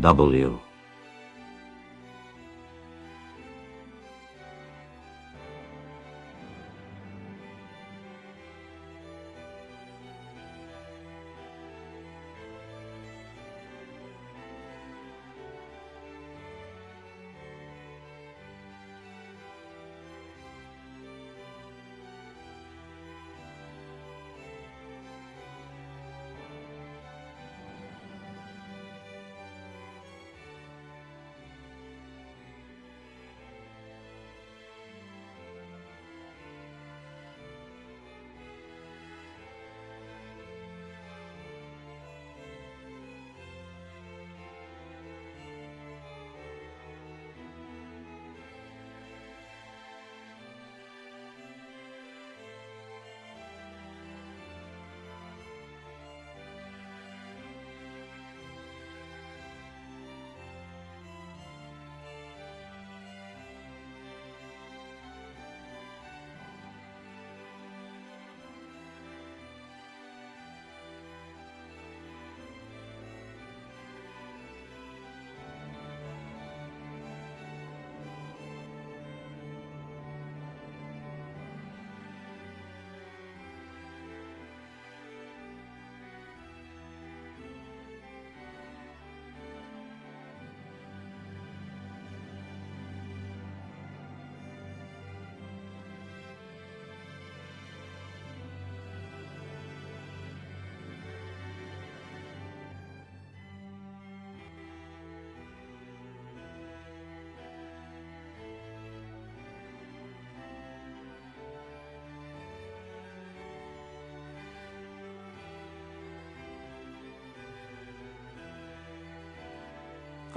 W.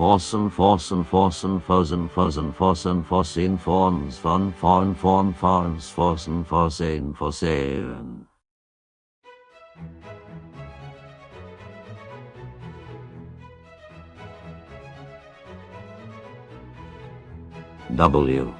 Forsen, Forsen, Forsen, Forsen, Forsen, Forsen, Forsen, Forns, Forn, Forn, Forn, Forns, Forsen, Forsen, Forsen. W.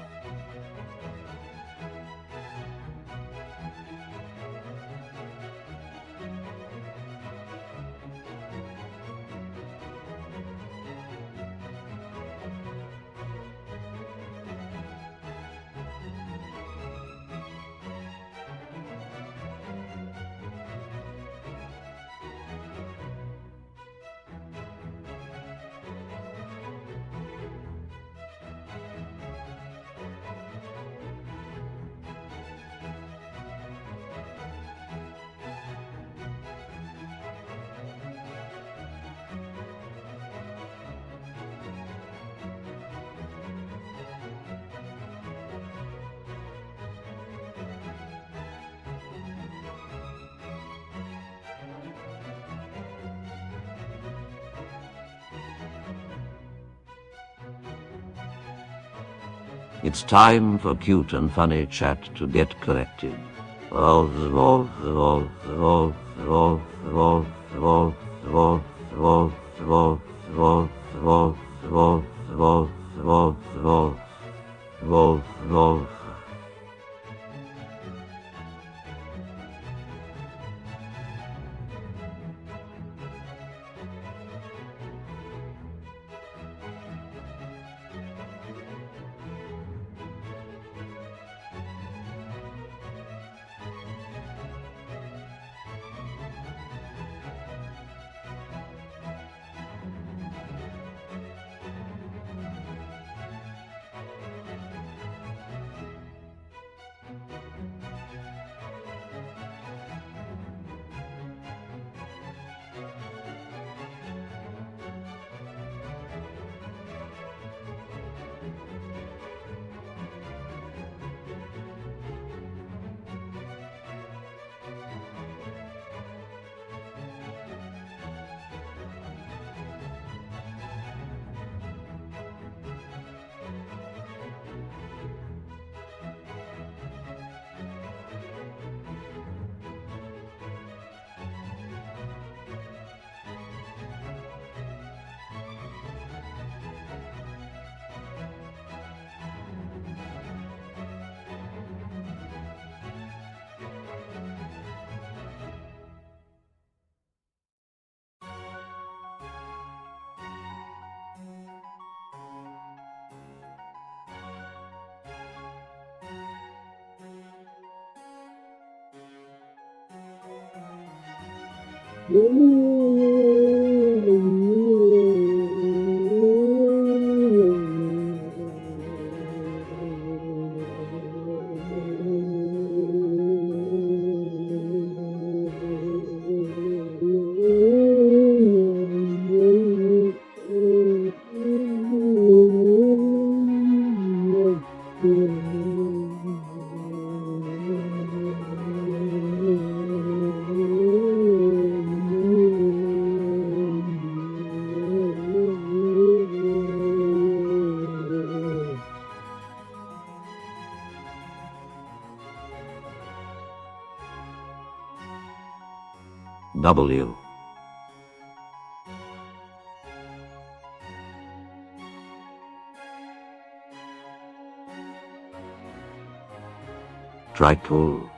It's time for cute and funny chat to get corrected. W. Tricool.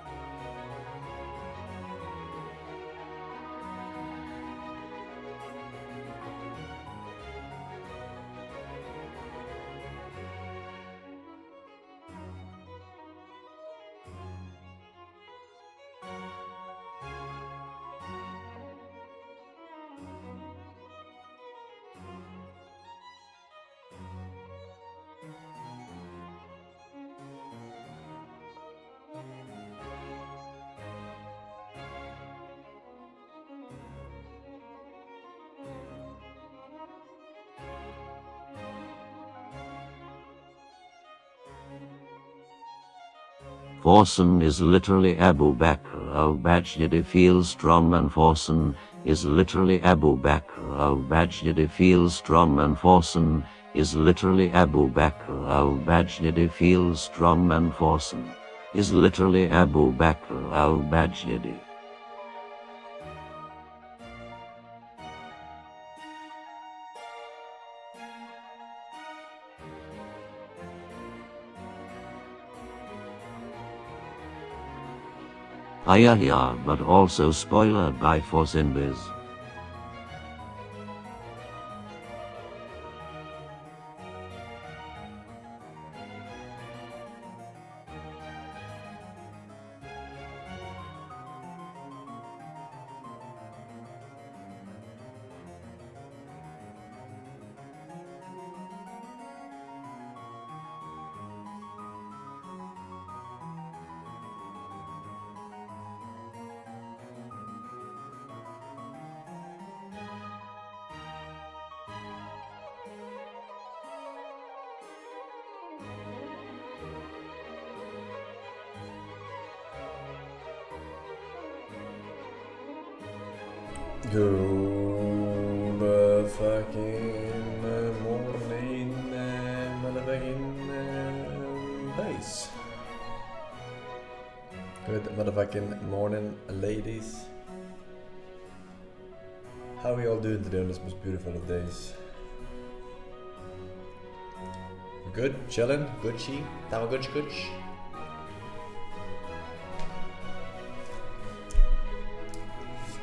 Forsen is literally Abu Bakr al-Baghdadi feels strongman. Forsen is literally Abu Bakr al-Baghdadi feels strongman. Forsen is literally Abu Bakr al-Baghdadi feels strongman. Forsen is literally Abu Bakr al-Baghdadi. Yeah, but also spoiler by Forsen Biz. Good fucking morning, motherfucking days. Good motherfucking morning, ladies. How are we all doing today on this most beautiful of days? Good, chillin', Gucci, Tamagotchi.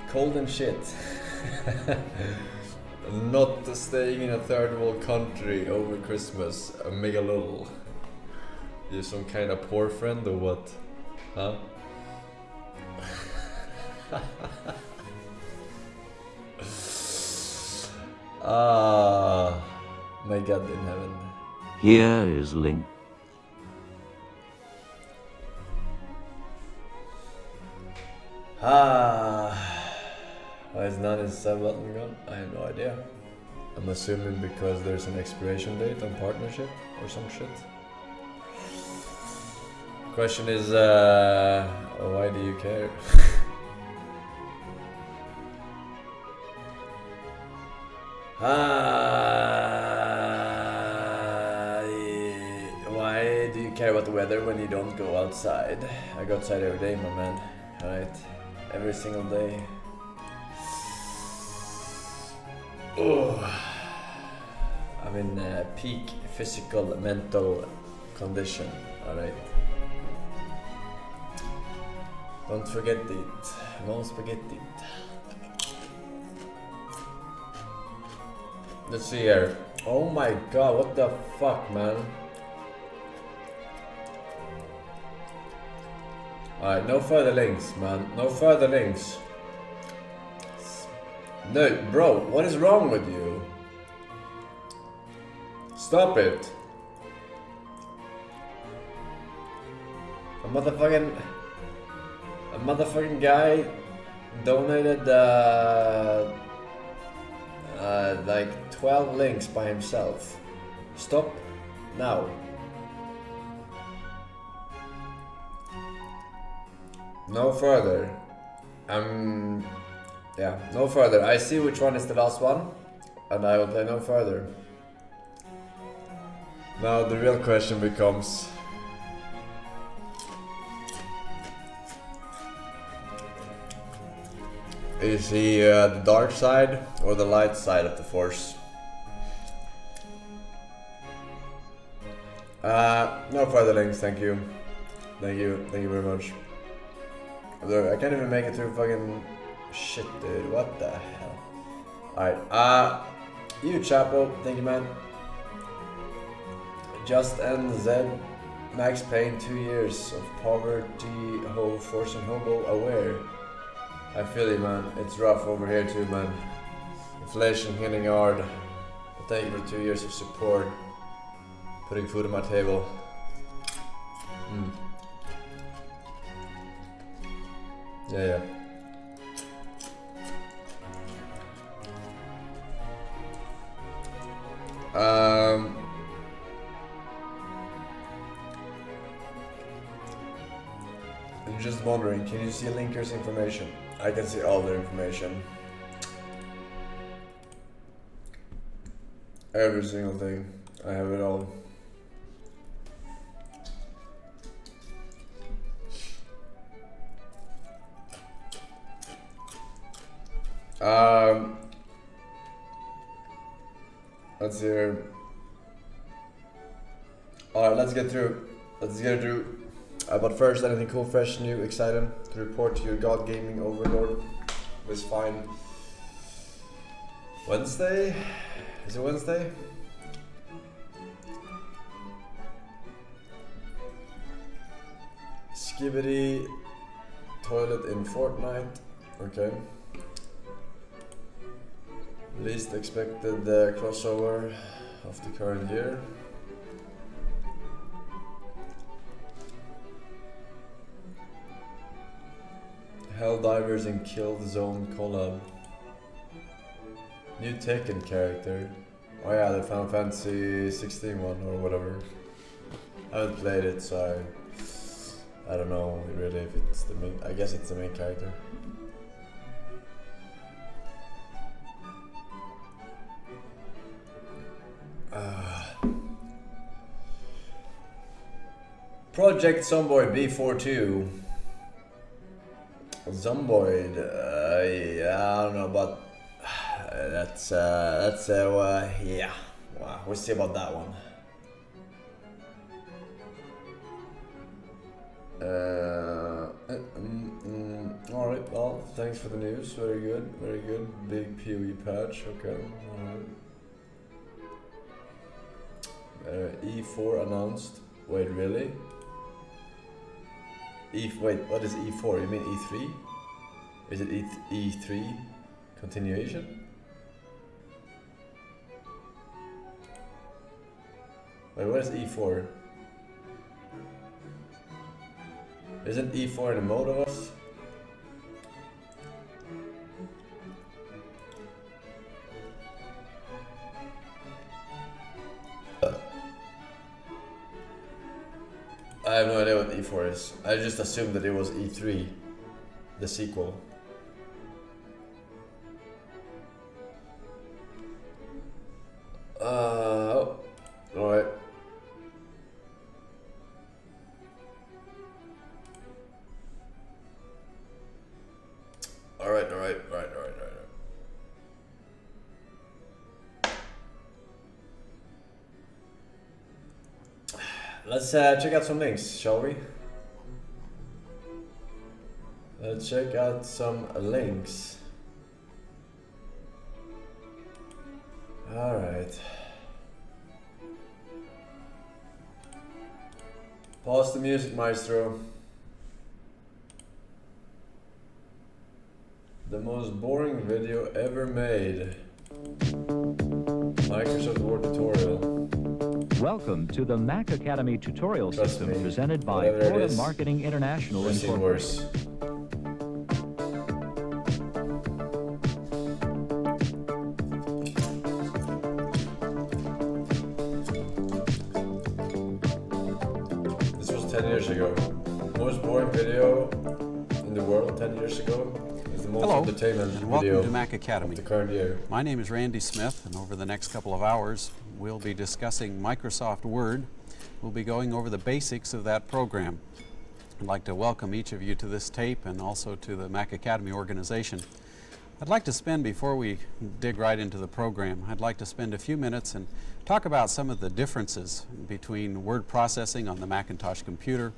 Cold and shit. Not staying in a third world country over Christmas. Mega lol. You're some kind of poor friend or what? Huh? Ah, my God in heaven. Here is link. Why is none is sub button gone? I have no idea. I'm assuming because there's an expiration date on partnership or some shit. Question is, why do you care? Why do you care about the weather when you don't go outside? I go outside every day, my man. Alright? Every single day. Oh. I'm in peak physical, mental condition. Alright? Don't forget it. Don't forget it. Let's see here. Oh my god, what the fuck, man? Alright, no further links, man. No further links. No, bro, what is wrong with you? Stop it. A motherfucking guy donated like 12 links by himself. Stop now. No further. Yeah, no further. I see which one is the last one, and I will play no further. Now the real question becomes, is he the dark side or the light side of the force? No further links, thank you. Thank you very much. I can't even make it through fucking shit, dude. What the hell? Alright, you Chapo, thank you, man. Just NZ, Max Payne, 2 years of poverty, Forsen hobo aware. I feel you, man. It's rough over here too, man. Inflation hitting hard. But thank you for 2 years of support, putting food on my table. Yeah. I'm just wondering, can you see Linker's information? I can see all their information. Every single thing. I have it all. Let's see here. Alright, let's get through. But first, anything cool, fresh, new, exciting to report to your God Gaming Overlord this fine Wednesday? Is it Wednesday? Skibbity toilet in Fortnite. Okay. Least expected crossover of the current year. Helldivers and Kill Zone collab. New Tekken character. Oh yeah, the Final Fantasy 16 one or whatever. I haven't played it, so I don't know really if it's the main. I guess it's the main character. Project Zomboid B42. Zomboid, yeah, I don't know, but yeah, wow, we'll see about that one. Alright, well, thanks for the news, very good, big PoE patch, okay, alright. E4 announced, wait, really? Wait, what is E4? You mean E3? Is it E3 continuation? Wait, what is E4? Isn't E4 in the mode of us? I have no idea what E4 is. I just assumed that it was E3, the sequel. Alright. Alright. Let's check out some links, shall we? Let's check out some links. Alright. Pause the music, maestro. The most boring video ever made. Microsoft Word tutorial. Welcome to the Mac Academy tutorial Trust system me, presented by whatever it Florida is, Marketing International we've seen Incorporated. worse. This was 10 years ago. Most boring video in the world 10 years ago is the most Hello, entertainment and video welcome to Mac Academy. of the current year. My name is Randy Smith, and over the next couple of hours, we'll be discussing Microsoft Word. We'll be going over the basics of that program. I'd like to welcome each of you to this tape and also to the Mac Academy organization. I'd like to spend, before we dig right into the program, I'd like to spend a few minutes and talk about some of the differences between word processing on the Macintosh computer,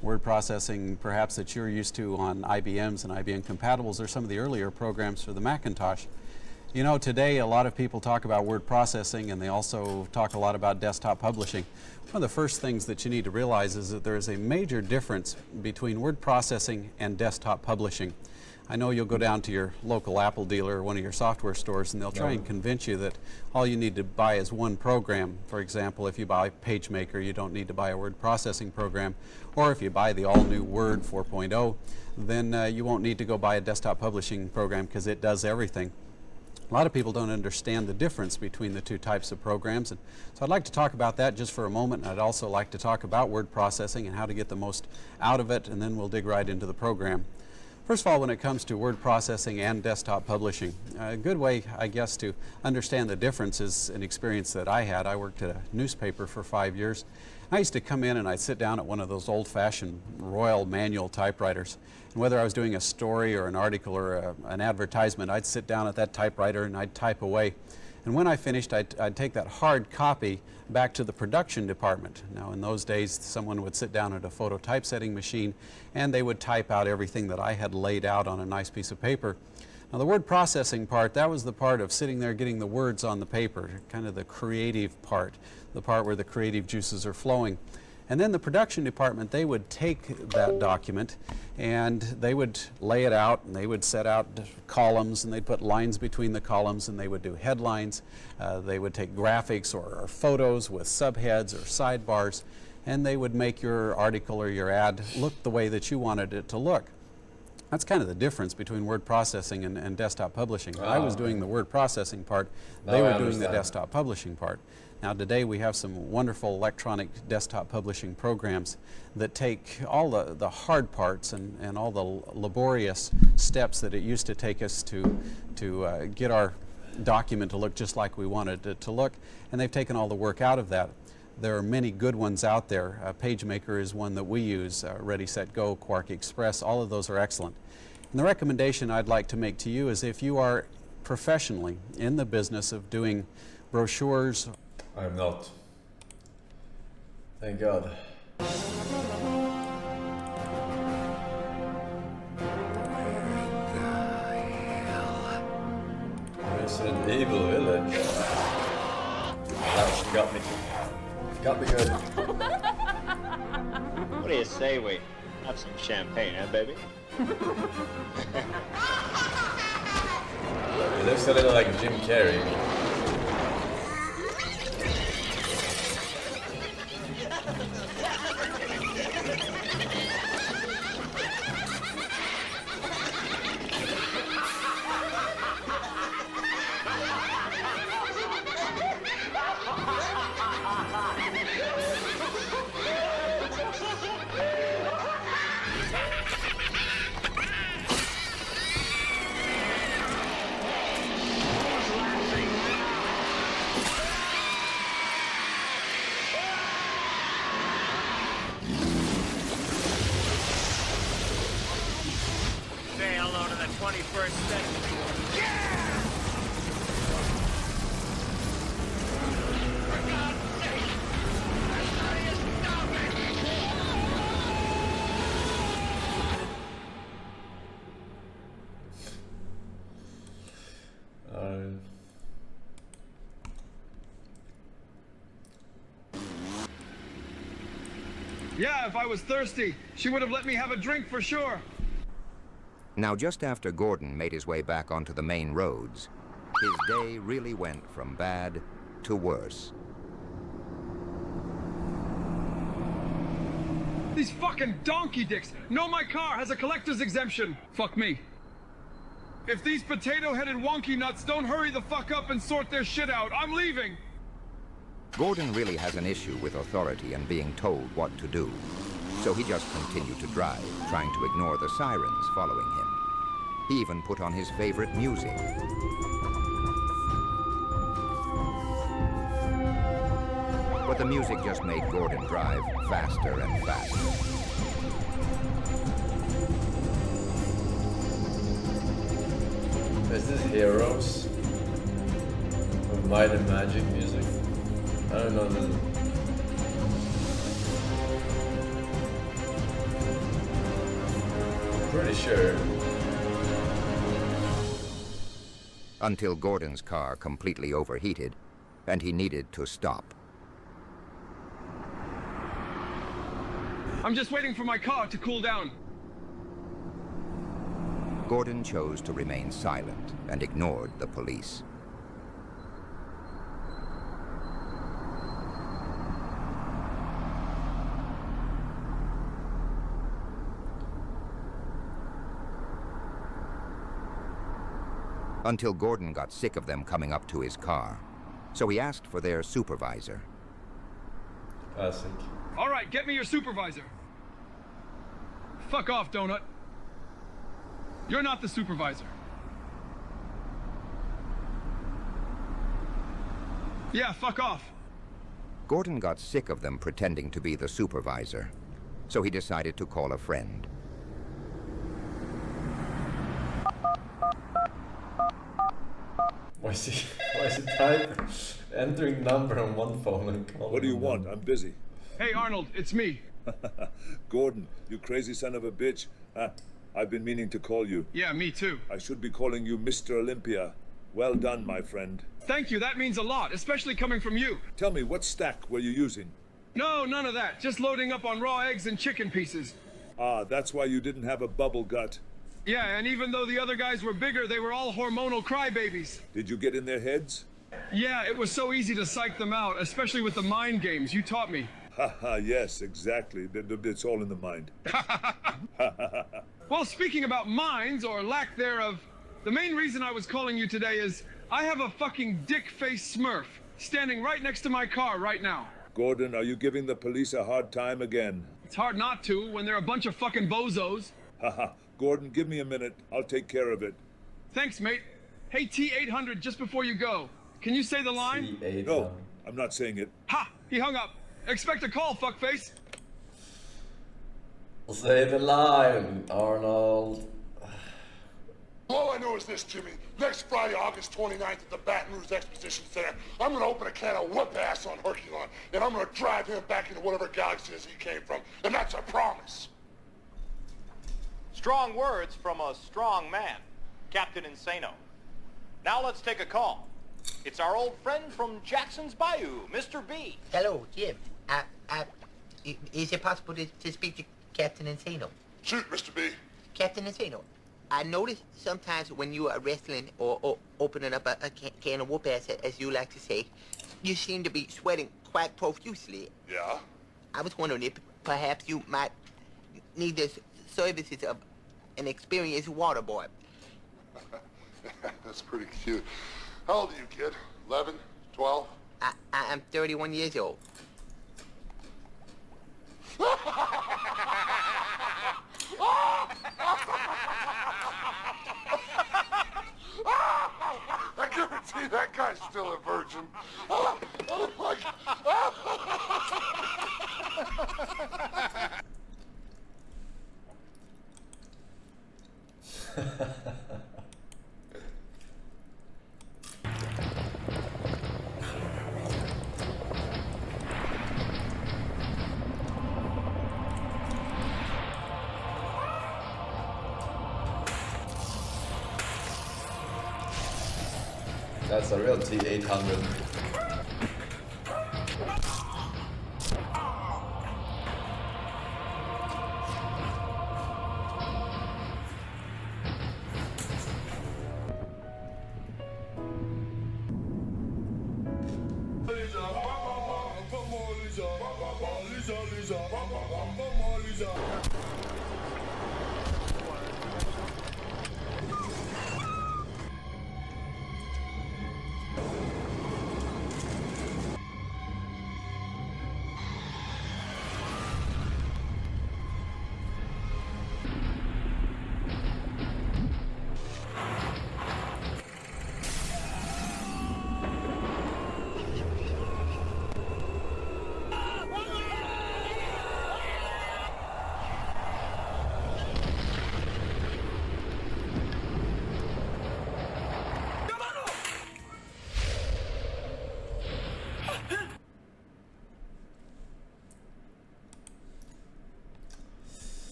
word processing perhaps that you're used to on IBMs and IBM compatibles, or some of the earlier programs for the Macintosh. You know, today a lot of people talk about word processing, and they also talk a lot about desktop publishing. One of the first things that you need to realize is that there is a major difference between word processing and desktop publishing. I know you'll go down to your local Apple dealer or one of your software stores, and they'll try and convince you that all you need to buy is one program. For example, if you buy PageMaker, you don't need to buy a word processing program. Or if you buy the all-new Word 4.0, then you won't need to go buy a desktop publishing program because it does everything. A lot of people don't understand the difference between the two types of programs, and so I'd like to talk about that just for a moment. And I'd also like to talk about word processing and how to get the most out of it, and then we'll dig right into the program. First of all, when it comes to word processing and desktop publishing, a good way, I guess, to understand the difference is an experience that I had. I worked at a newspaper for 5 years. I used to come in and I'd sit down at one of those old-fashioned Royal manual typewriters. And whether I was doing a story or an article or an advertisement, I'd sit down at that typewriter and I'd type away. And when I finished, I'd take that hard copy back to the production department. Now, in those days, someone would sit down at a photo typesetting machine and they would type out everything that I had laid out on a nice piece of paper. Now, the word processing part, that was the part of sitting there getting the words on the paper, kind of the creative part, the part where the creative juices are flowing. And then the production department, they would take that document and they would lay it out, and they would set out columns, and they'd put lines between the columns, and they would do headlines. They would take graphics or photos with subheads or sidebars, and they would make your article or your ad look the way that you wanted it to look. That's kind of the difference between word processing and desktop publishing. I was doing the word processing part, they were doing the desktop publishing part. Now today we have some wonderful electronic desktop publishing programs that take all the hard parts and all the laborious steps that it used to take us to get our document to look just like we wanted it to look, and they've taken all the work out of that. There are many good ones out there. PageMaker is one that we use, Ready, Set, Go, Quark Express, all of those are excellent. And the recommendation I'd like to make to you is if you are professionally in the business of doing brochures. I'm not. Thank God. Resident Evil Village. That got me. Got me good. What do you say we have some champagne, huh, baby? It looks a little like Jim Carrey. Say hello to the 21st century. Yeah! For God's sake! Stop it! Yeah, if I was thirsty, she would have let me have a drink for sure. Now, just after Gordon made his way back onto the main roads, his day really went from bad to worse. These fucking donkey dicks know my car has a collector's exemption. Fuck me. If these potato-headed wonky nuts don't hurry the fuck up and sort their shit out, I'm leaving. Gordon really has an issue with authority and being told what to do. So he just continued to drive, trying to ignore the sirens following him. He even put on his favorite music. But the music just made Gordon drive faster and faster. Is this Heroes? With Might and Magic music? I don't know. Pretty sure. Until Gordon's car completely overheated, and he needed to stop. I'm just waiting for my car to cool down. Gordon chose to remain silent and ignored the police. Until Gordon got sick of them coming up to his car. So he asked for their supervisor. Classic. All right, get me your supervisor. Fuck off, Donut. You're not the supervisor. Yeah, fuck off. Gordon got sick of them pretending to be the supervisor. So he decided to call a friend. Why is he typing? Entering number on one phone and calling. What do you want? I'm busy. Hey, Arnold, it's me. Gordon, you crazy son of a bitch. I've been meaning to call you. Yeah, me too. I should be calling you Mr. Olympia. Well done, my friend. Thank you, that means a lot, especially coming from you. Tell me, what stack were you using? No, none of that. Just loading up on raw eggs and chicken pieces. Ah, that's why you didn't have a bubble gut. Yeah, and even though the other guys were bigger, they were all hormonal crybabies. Did you get in their heads? Yeah, it was so easy to psych them out, especially with the mind games. You taught me. Haha, yes, exactly. It's all in the mind. Well, speaking about minds, or lack thereof, the main reason I was calling you today is I have a fucking dick-faced smurf standing right next to my car right now. Gordon, are you giving the police a hard time again? It's hard not to when they're a bunch of fucking bozos. Haha, Gordon, give me a minute. I'll take care of it. Thanks, mate. Hey, T-800, just before you go, can you say the line? T800. No, I'm not saying it. Ha! He hung up. Expect a call, fuckface. Say the line, Arnold. All I know is this, Jimmy. Next Friday, August 29th at the Baton Rouge Exposition Center, I'm gonna open a can of whoop ass on Herculon, and I'm gonna drive him back into whatever galaxy he came from. And that's a promise. Strong words from a strong man, Captain Insano. Now let's take a call. It's our old friend from Jackson's Bayou, Mr. B. Hello, Jim. Is it possible to speak to Captain Insano? Shoot, Mr. B. Captain Insano, I notice sometimes when you are wrestling or opening up a can of whoop ass, as you like to say, you seem to be sweating quite profusely. Yeah? I was wondering if perhaps you might need the services of an experienced water boy. That's pretty cute. How old are you, kid? 11? 12? I'm 31 years old. I guarantee that guy's still a virgin. That's a real T800.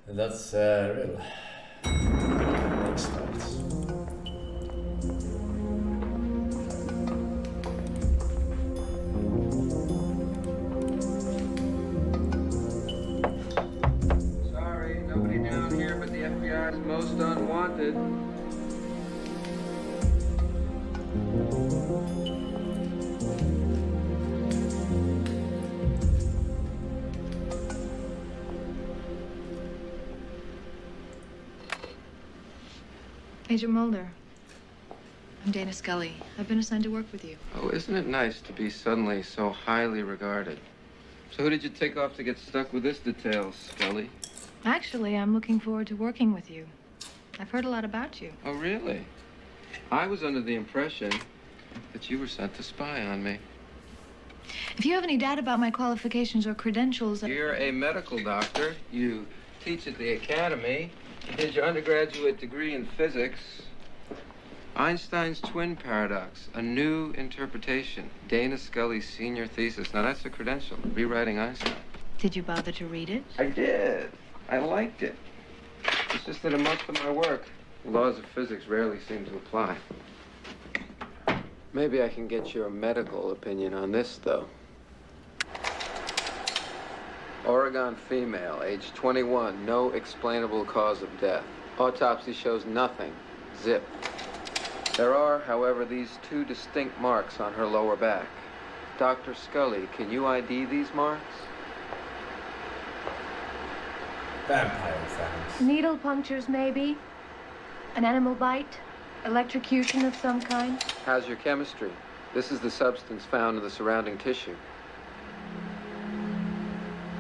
And that's real. Next fight. Sorry, nobody down here but the FBI's most unwanted. Agent Mulder, I'm Dana Scully. I've been assigned to work with you. Oh, isn't it nice to be suddenly so highly regarded? So who did you take off to get stuck with this detail, Scully? Actually, I'm looking forward to working with you. I've heard a lot about you. Oh, really? I was under the impression that you were sent to spy on me. If you have any doubt about my qualifications or credentials... You're a medical doctor. You teach at the academy. You did your undergraduate degree in physics. Einstein's twin paradox, a new interpretation. Dana Scully's senior thesis. Now that's a credential, rewriting Einstein. Did you bother to read it? I did. I liked it. It's just that in most of my work, the laws of physics rarely seem to apply. Maybe I can get your medical opinion on this, though. Oregon female, age 21, no explainable cause of death. Autopsy shows nothing. Zip. There are, however, these two distinct marks on her lower back. Dr. Scully, can you ID these marks? Vampire fans. Needle punctures, maybe. An animal bite. Electrocution of some kind. How's your chemistry? This is the substance found in the surrounding tissue.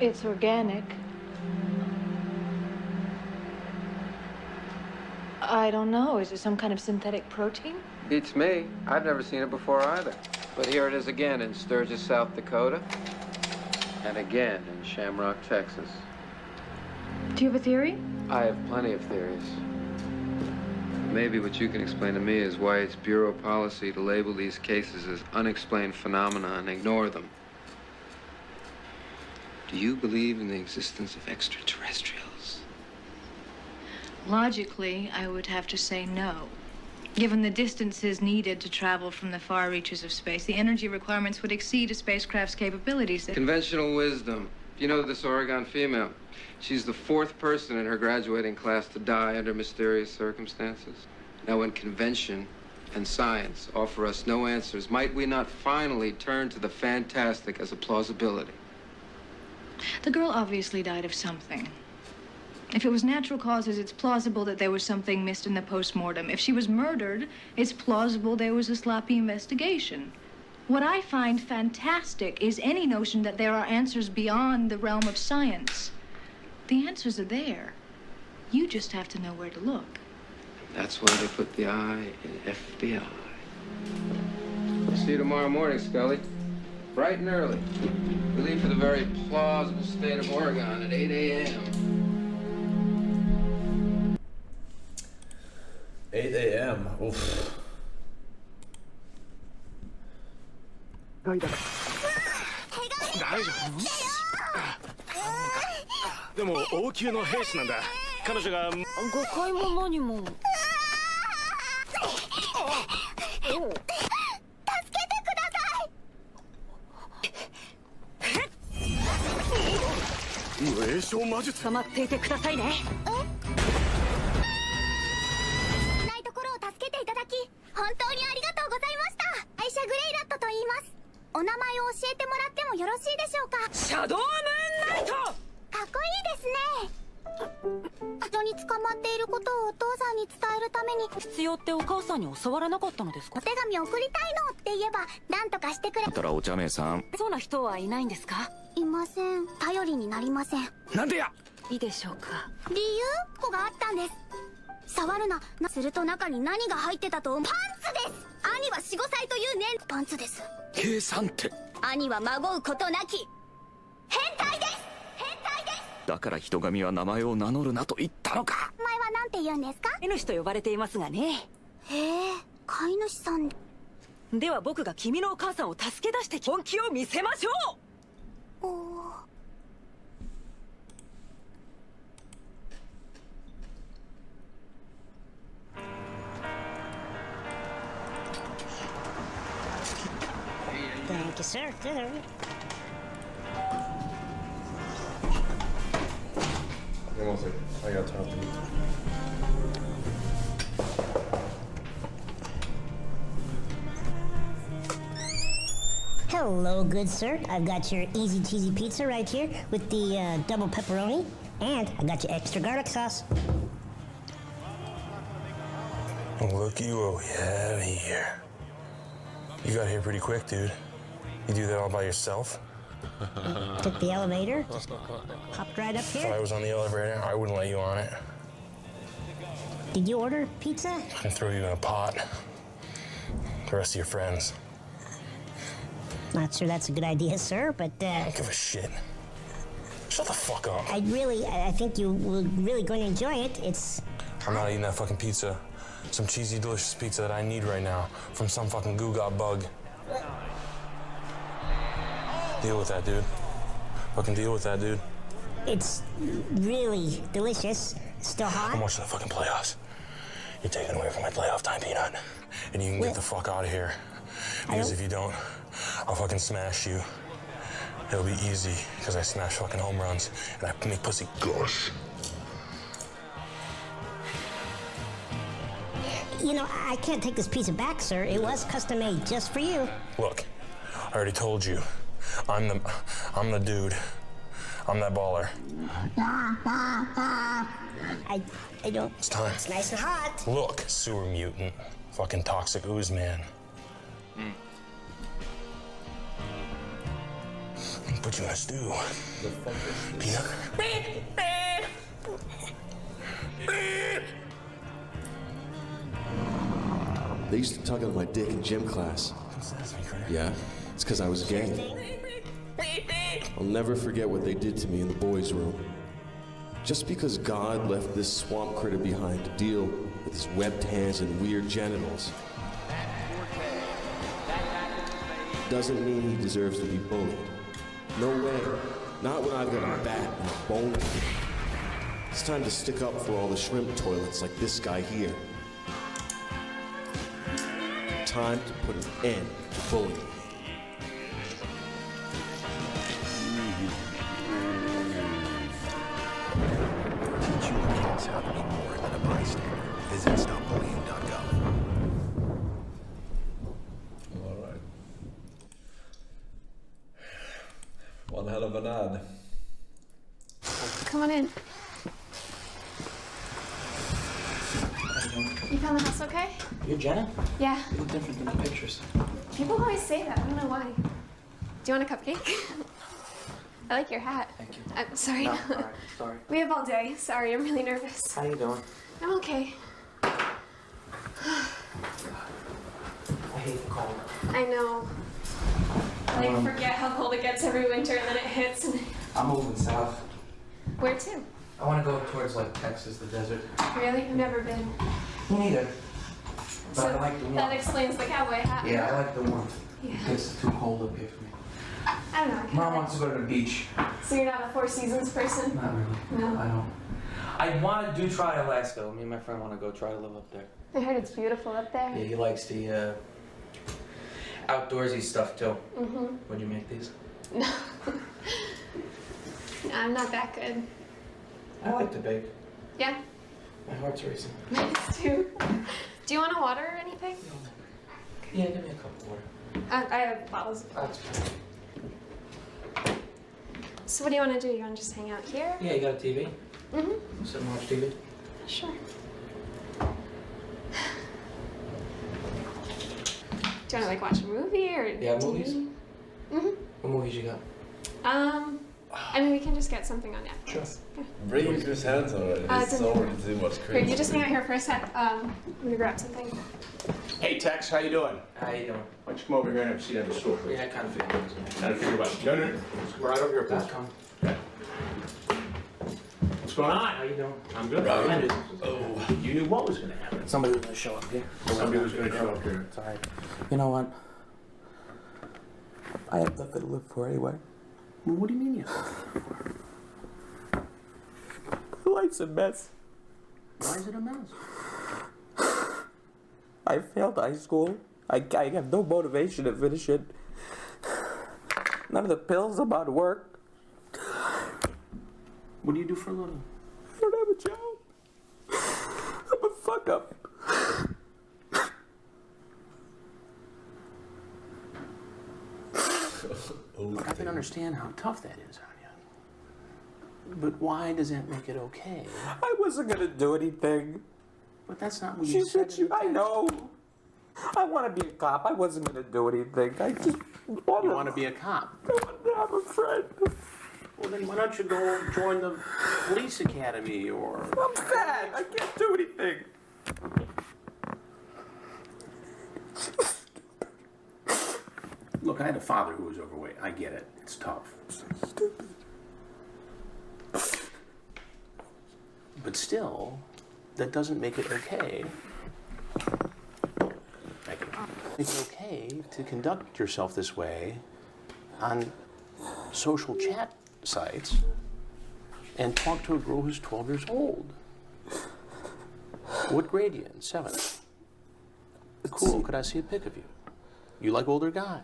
It's organic. I don't know. Is it some kind of synthetic protein? Beats me. I've never seen it before either. But here it is again in Sturgis, South Dakota. And again in Shamrock, Texas. Do you have a theory? I have plenty of theories. Maybe what you can explain to me is why it's bureau policy to label these cases as unexplained phenomena and ignore them. Do you believe in the existence of extraterrestrials? Logically, I would have to say no. Given the distances needed to travel from the far reaches of space, the energy requirements would exceed a spacecraft's capabilities. Conventional wisdom. You know this Oregon female. She's the fourth person in her graduating class to die under mysterious circumstances. Now, when convention and science offer us no answers, might we not finally turn to the fantastic as a plausibility? The girl obviously died of something. If it was natural causes, it's plausible that there was something missed in the post-mortem. If she was murdered, it's plausible there was a sloppy investigation. What I find fantastic is any notion that there are answers beyond the realm of science. The answers are there. You just have to know where to look. That's why they put the I in FBI. I'll see you tomorrow morning, Scully. Bright and early. We leave for the very plausible state of Oregon at 8 a.m. 8 a.m. Oof. 大丈夫でも王宮の兵士なんだ彼女が誤解も何も助けてください霊障魔術止まっていてくださいねないところを助けていただき本当にありがとうございましたアイシャ・グレイラットと言いますお名前を教えてもらってもよろしいでしょうかか。シャドウムーンナイト。かっこいいですね。人に捕まっていることをお父さんに伝えるために。必要ってお母さんに教わらなかったのですか？お手紙送りたいのって言えば何とかしてくれ。あんたらお茶目さん。そうな人はいないんですか？いません。頼りになりません。なんでや。いいでしょうか。理由こがあったんです。触るな。すると中に何が入ってたと思う？パンツです。兄は4、5歳という年。パンツです。計算って。兄はまごうことなき変態です。変態です。だから人神は名前を名乗るなと言ったのか。お前は何て言うんですか？飼い主と呼ばれていますがね。へえ、飼い主さん。では僕が君のお母さんを助け出して本気を見せましょう。おー。Thank you, sir. Dinner. Hang on a second. I gotta turn up the heat. Hello, good sir. I've got your easy cheesy pizza right here with the double pepperoni, and I got your extra garlic sauce. Looky what we have here. You got here pretty quick, dude. You do that all by yourself? Took the elevator, just hopped right up here. If I was on the elevator, I wouldn't let you on it. Did you order pizza? I can throw you in a pot. The rest of your friends. Not sure that's a good idea, sir, but I don't give a shit. Shut the fuck up. I think you will really going to enjoy it. It's... I'm not eating that fucking pizza. Some cheesy, delicious pizza that I need right now from some fucking goo-god bug. Deal with that, dude. Fucking deal with that, dude. It's really delicious. Still hot? I'm watching the fucking playoffs. You're taking away from my playoff time, Peanut. And you can get the fuck out of here. Because if you don't, I'll fucking smash you. It'll be easy, because I smash fucking home runs, and I make pussy gush. You know, I can't take this pizza back, sir. It was custom made just for you. Look, I already told you. I'm the dude. I'm that baller. I don't... It's time. It's nice and hot. Look, sewer mutant. Fucking toxic ooze man. Put you in a stew. Peanut. They used to tug on my dick in gym class. Yeah, it's because I was gay. I'll never forget what they did to me in the boys' room. Just because God left this swamp critter behind to deal with his webbed hands and weird genitals doesn't mean he deserves to be bullied. No way. Not when I've got a bat and a bone. It's time to stick up for all the shrimp toilets like this guy here. Time to put an end to bullying. Teach your kids how to be more than a bystander. Visit stopbullying.gov. Alright. One hell of an ad. Come on in. You found the house okay? You're Jenna? Yeah. You look different than the pictures. People always say that. I don't know why. Do you want a cupcake? I like your hat. Thank you. I'm sorry. No, all right. Sorry. We have all day. Sorry, I'm really nervous. How you doing? I'm okay. I hate the cold. I know. I forget how cold it gets every winter and then it hits and... I'm moving south. Where to? I want to go towards like Texas, the desert. Really? I've never been. Me neither. But So I like the warmth. that explains the cowboy hat. Yeah, I like the warmth. Yeah. It gets too cold up here for me. I don't know. Mom wants to go to the beach. So you're not a Four Seasons person? Not really. No. I don't. I want to try Alaska. Me and my friend want to go try to live up there. I heard it's beautiful up there. Yeah, he likes the outdoorsy stuff too. Mm-hmm. Would you make these? No. I'm not that good. I like to bake. Yeah? My heart's racing. Mine is too. Do you want a water or anything? Yeah, give me a cup of water. I have bottles. That's fine. So what do you want to do? You want to just hang out here? Yeah, you got a TV? Mm-hmm. Sit and watch TV? Sure. Do you want to like watch a movie or Yeah, TV? movies? Mm-hmm. What movies you got? I mean, we can just get something on Netflix. Sure. Yeah. Bring it to his hands already. It's already too much Here, crazy. you just hang out here for a sec. I'm gonna grab something. Hey, Tex, how you doing? How you doing? Why don't you come over here and have a seat on the stool, please? Yeah, I kind of figured it was Kind of figure what? No. Let's come right over here, please. Come. Okay. What's going on? How you doing? I'm good. Right. Oh, you knew what was going to happen. Somebody was going to show up here. Somebody was going to show up here. It's all right. You know what? I have nothing to live for anyway. Well, what do you mean you? Life's a mess. Why is it a mess? I failed high school. I have no motivation to finish it. None of the pills I'm on work. What do you do for a living? I don't have a job. I'm a fuck up. Look, I can understand how tough that is on you. But why does that make it okay? I wasn't gonna do anything. But that's not what She you said said. I know. I want to be a cop. I wasn't gonna do anything. I just want You want to be a cop? I want to have a friend. Well, then why don't you go join the police academy or... I'm fat. I can't do anything. Look, I had a father who was overweight. I get it. It's tough. Stupid. But still, that doesn't make it okay. It's okay to conduct yourself this way on social chat sites and talk to a girl who's 12 years old. What grade are you in? 7th. Cool. Could I see a pic of you? You like older guys.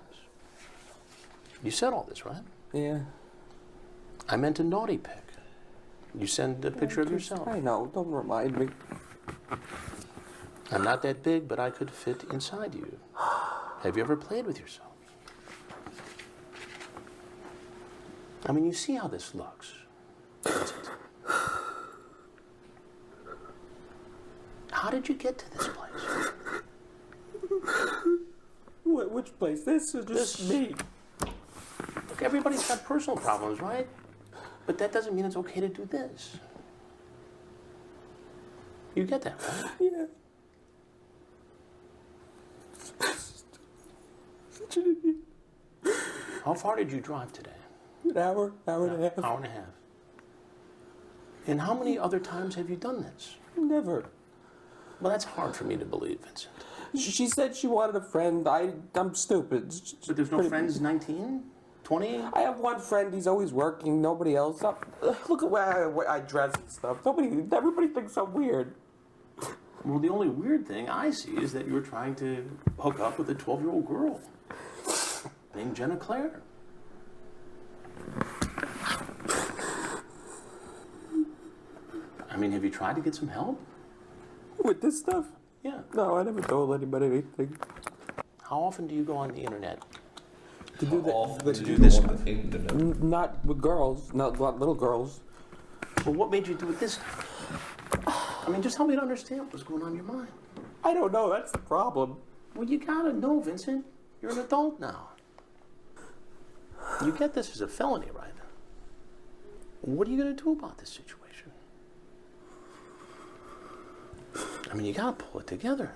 You said all this, right? Yeah. I meant a naughty pic. You send a picture of yourself. I know. Don't remind me. I'm not that big, but I could fit inside you. Have you ever played with yourself? I mean, you see how this looks. How did you get to this place? Which place? This or just me? Look, everybody's got personal problems, right? But that doesn't mean it's okay to do this. You get that, right? Yeah. Such an idiot. How far did you drive today? An hour and a half. Hour and a half. And how many other times have you done this? Never. Well, that's hard for me to believe, Vincent. She said she wanted a friend. I'm stupid. But there's no friends 19? 20? I have one friend. He's always working. Nobody else. Look at where I dress and stuff. Everybody thinks I'm weird. Well, the only weird thing I see is that you're trying to hook up with a 12-year-old girl named Jenna Claire. I mean, have you tried to get some help? With this stuff? Yeah. No, I never told anybody anything. How often do you go on the internet? To do do this stuff? Not with girls, not little girls. Well, what made you do it this time? I mean, just help me to understand what's going on in your mind. I don't know. That's the problem. Well, you gotta know, Vincent. You're an adult now. You get this as a felony, right? What are you gonna do about this situation? I mean, you gotta pull it together.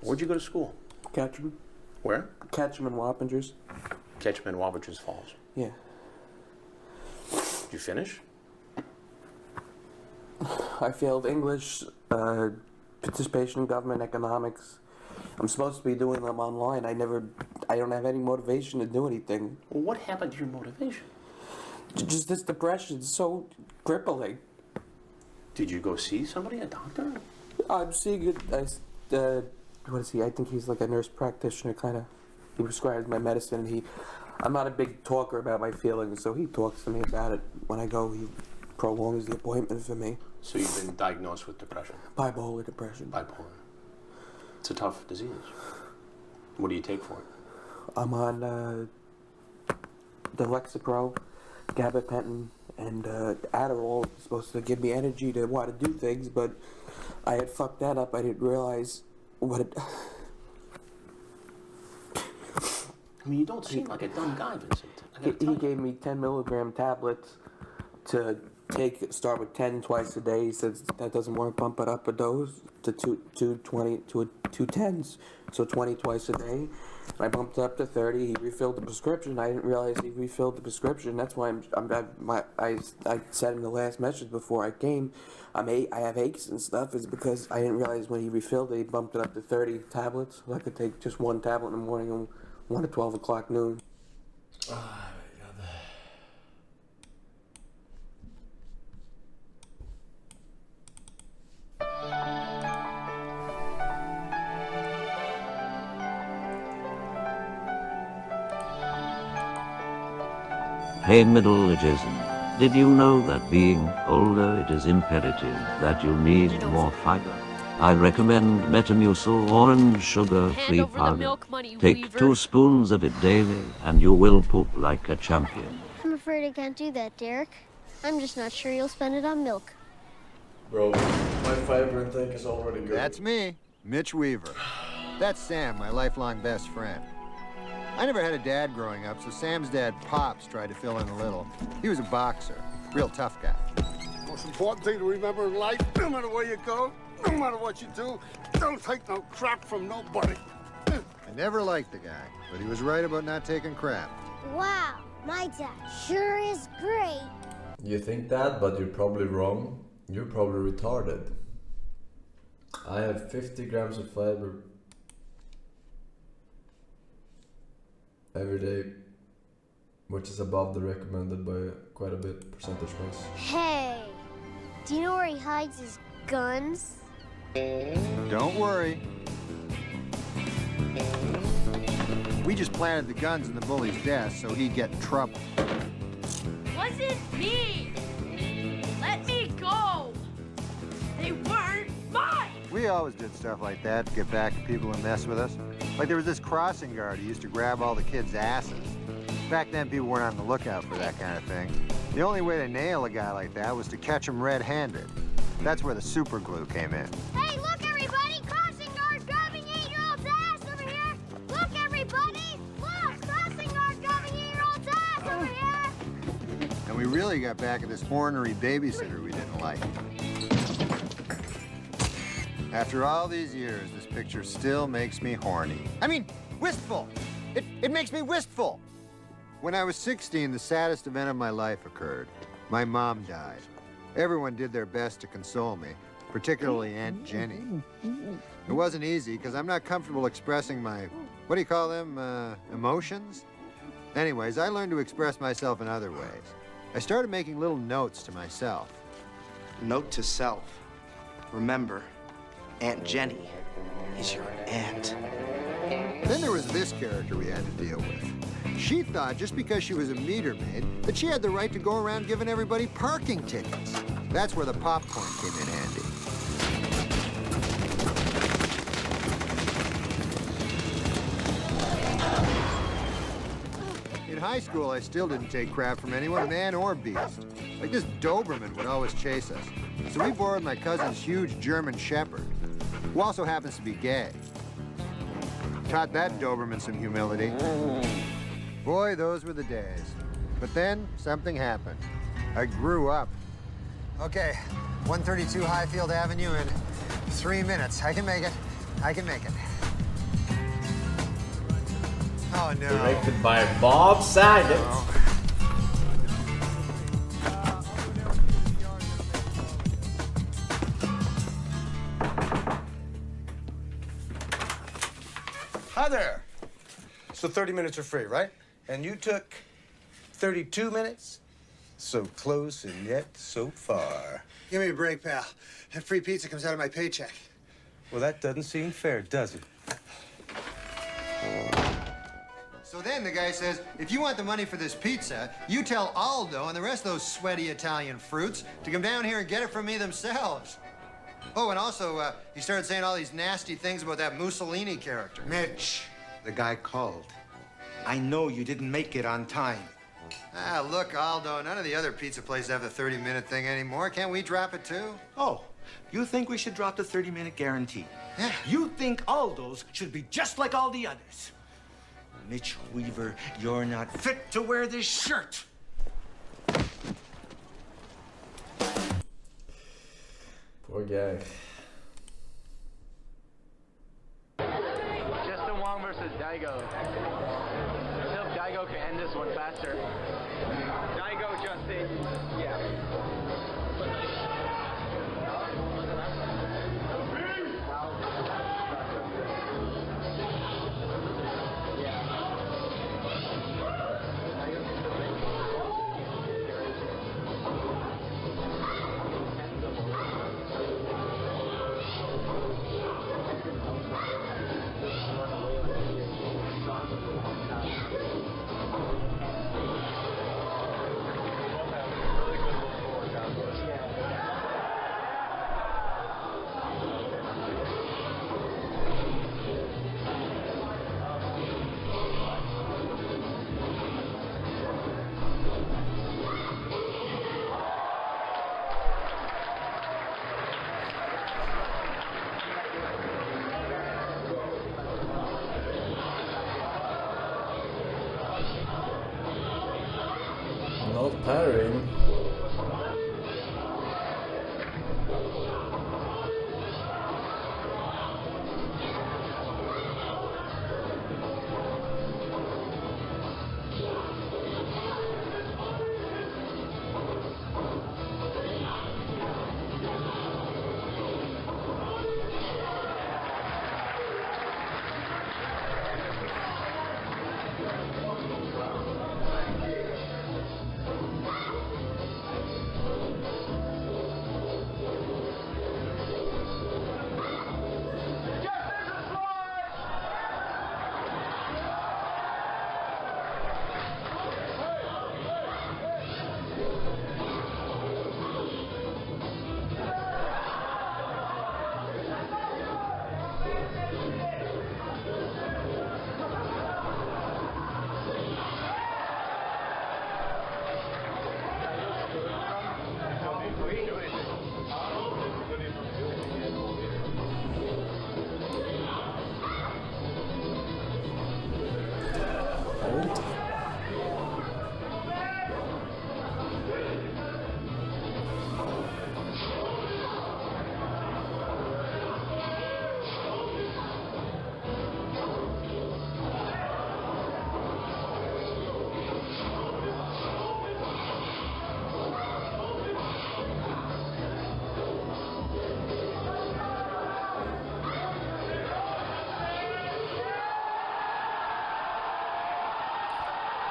Where'd you go to school? Ketchum. Where? Ketchum and Wappingers. Ketchum and Wappingers Falls. Yeah. Did you finish? I failed English, participation in government, economics. I'm supposed to be doing them online. I don't have any motivation to do anything. Well, what happened to your motivation? Just this depression, so crippling. Did you go see somebody, a doctor? I'm seeing it as, what is he? I think he's like a nurse practitioner, kind of. He prescribes my medicine, and I'm not a big talker about my feelings, so he talks to me about it. When I go, he prolongs the appointment for me. So you've been diagnosed with depression? Bipolar depression. Bipolar. It's a tough disease. What do you take for it? I'm on the Lexapro, gabapentin, and Adderall is supposed to give me energy to want to do things, but I had fucked that up. I didn't realize what it... I mean, you don't seem like a dumb guy, Vincent. He gave me 10 milligram tablets to start with 10 twice a day. He says that doesn't work, bump it up a dose to 2 10s, so 20 twice a day. I bumped it up to 30. He refilled the prescription. I didn't realize he refilled the prescription. That's why I said in the last message before I came, I have aches and stuff. Is because I didn't realize when he refilled it, he bumped it up to 30 tablets. So I could take just one tablet in the morning and one at 12 o'clock noon. Oh my god. Hey, Middle Ages, did you know that being older it is imperative that you need more fiber? I recommend Metamucil orange sugar-free powder. Milk money, Take Weaver. 2 spoons of it daily and you will poop like a champion. I'm afraid I can't do that, Derek. I'm just not sure you'll spend it on milk. Bro, my fiber intake is already good. That's me, Mitch Weaver. That's Sam, my lifelong best friend. I never had a dad growing up, so Sam's dad, Pops, tried to fill in a little. He was a boxer, real tough guy. Most important thing to remember in life, no matter where you go, no matter what you do, don't take no crap from nobody. I never liked the guy, but he was right about not taking crap. Wow, my dad sure is great. You think that, but you're probably wrong. You're probably retarded. I have 50 grams of fiber every day, which is above the recommended by quite a bit percentage-wise. Hey, do you know where he hides his guns? Don't worry. We just planted the guns in the bully's desk so he'd get in trouble. Wasn't me! Let me go! They weren't mine! We always did stuff like that to get back at people who mess with us. Like there was this crossing guard who used to grab all the kids' asses. Back then, people weren't on the lookout for that kind of thing. The only way to nail a guy like that was to catch him red-handed. That's where the super glue came in. Hey, look, everybody! Crossing guard grabbing 8-year-old's ass over here! Look, everybody! Look! Crossing guard grabbing 8-year-old's ass over here! And we really got back at this ornery babysitter we didn't like. After all these years, this picture still makes me horny. I mean, wistful! It makes me wistful! When I was 16, the saddest event of my life occurred. My mom died. Everyone did their best to console me, particularly Aunt Jenny. It wasn't easy, because I'm not comfortable expressing my, what do you call them, emotions? Anyways, I learned to express myself in other ways. I started making little notes to myself. Note to self. Remember, Aunt Jenny is your aunt. Then there was this character we had to deal with. She thought just because she was a meter maid that she had the right to go around giving everybody parking tickets. That's where the popcorn came in handy. In high school, I still didn't take crap from anyone, man or beast. Like this Doberman would always chase us. So we borrowed my cousin's huge German Shepherd, who also happens to be gay. Taught that Doberman some humility. Boy, those were the days. But then, something happened. I grew up. Okay, 132 Highfield Avenue in 3 minutes. I can make it. I can make it. Oh, no. Directed by Bob Saget. Hi there. So 30 minutes are free, right? And you took 32 minutes? So close and yet so far. Give me a break, pal. That free pizza comes out of my paycheck. Well, that doesn't seem fair, does it? So then the guy says, if you want the money for this pizza, you tell Aldo and the rest of those sweaty Italian fruits to come down here and get it from me themselves. Oh, and also, he started saying all these nasty things about that Mussolini character. Mitch, the guy called. I know you didn't make it on time. Ah, look, Aldo, none of the other pizza places have the 30-minute thing anymore. Can't we drop it too? Oh, you think we should drop the 30-minute guarantee? Yeah. You think Aldo's should be just like all the others? Mitchell Weaver, you're not fit to wear this shirt. Poor guy. Justin Wong versus Daigo. Let's hope Daigo can end this one faster. Daigo, Justin. Yeah. Not parrying.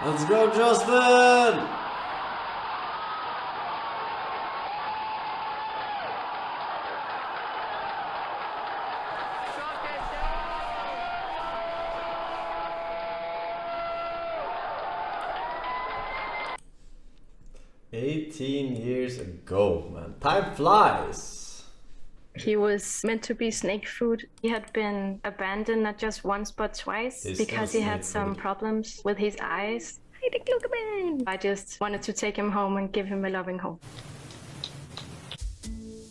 Let's go, Justin! Years ago, man. Time flies. He was meant to be snake food. He had been abandoned not just once but twice because he had some problems with his eyes. I just wanted to take him home and give him a loving home.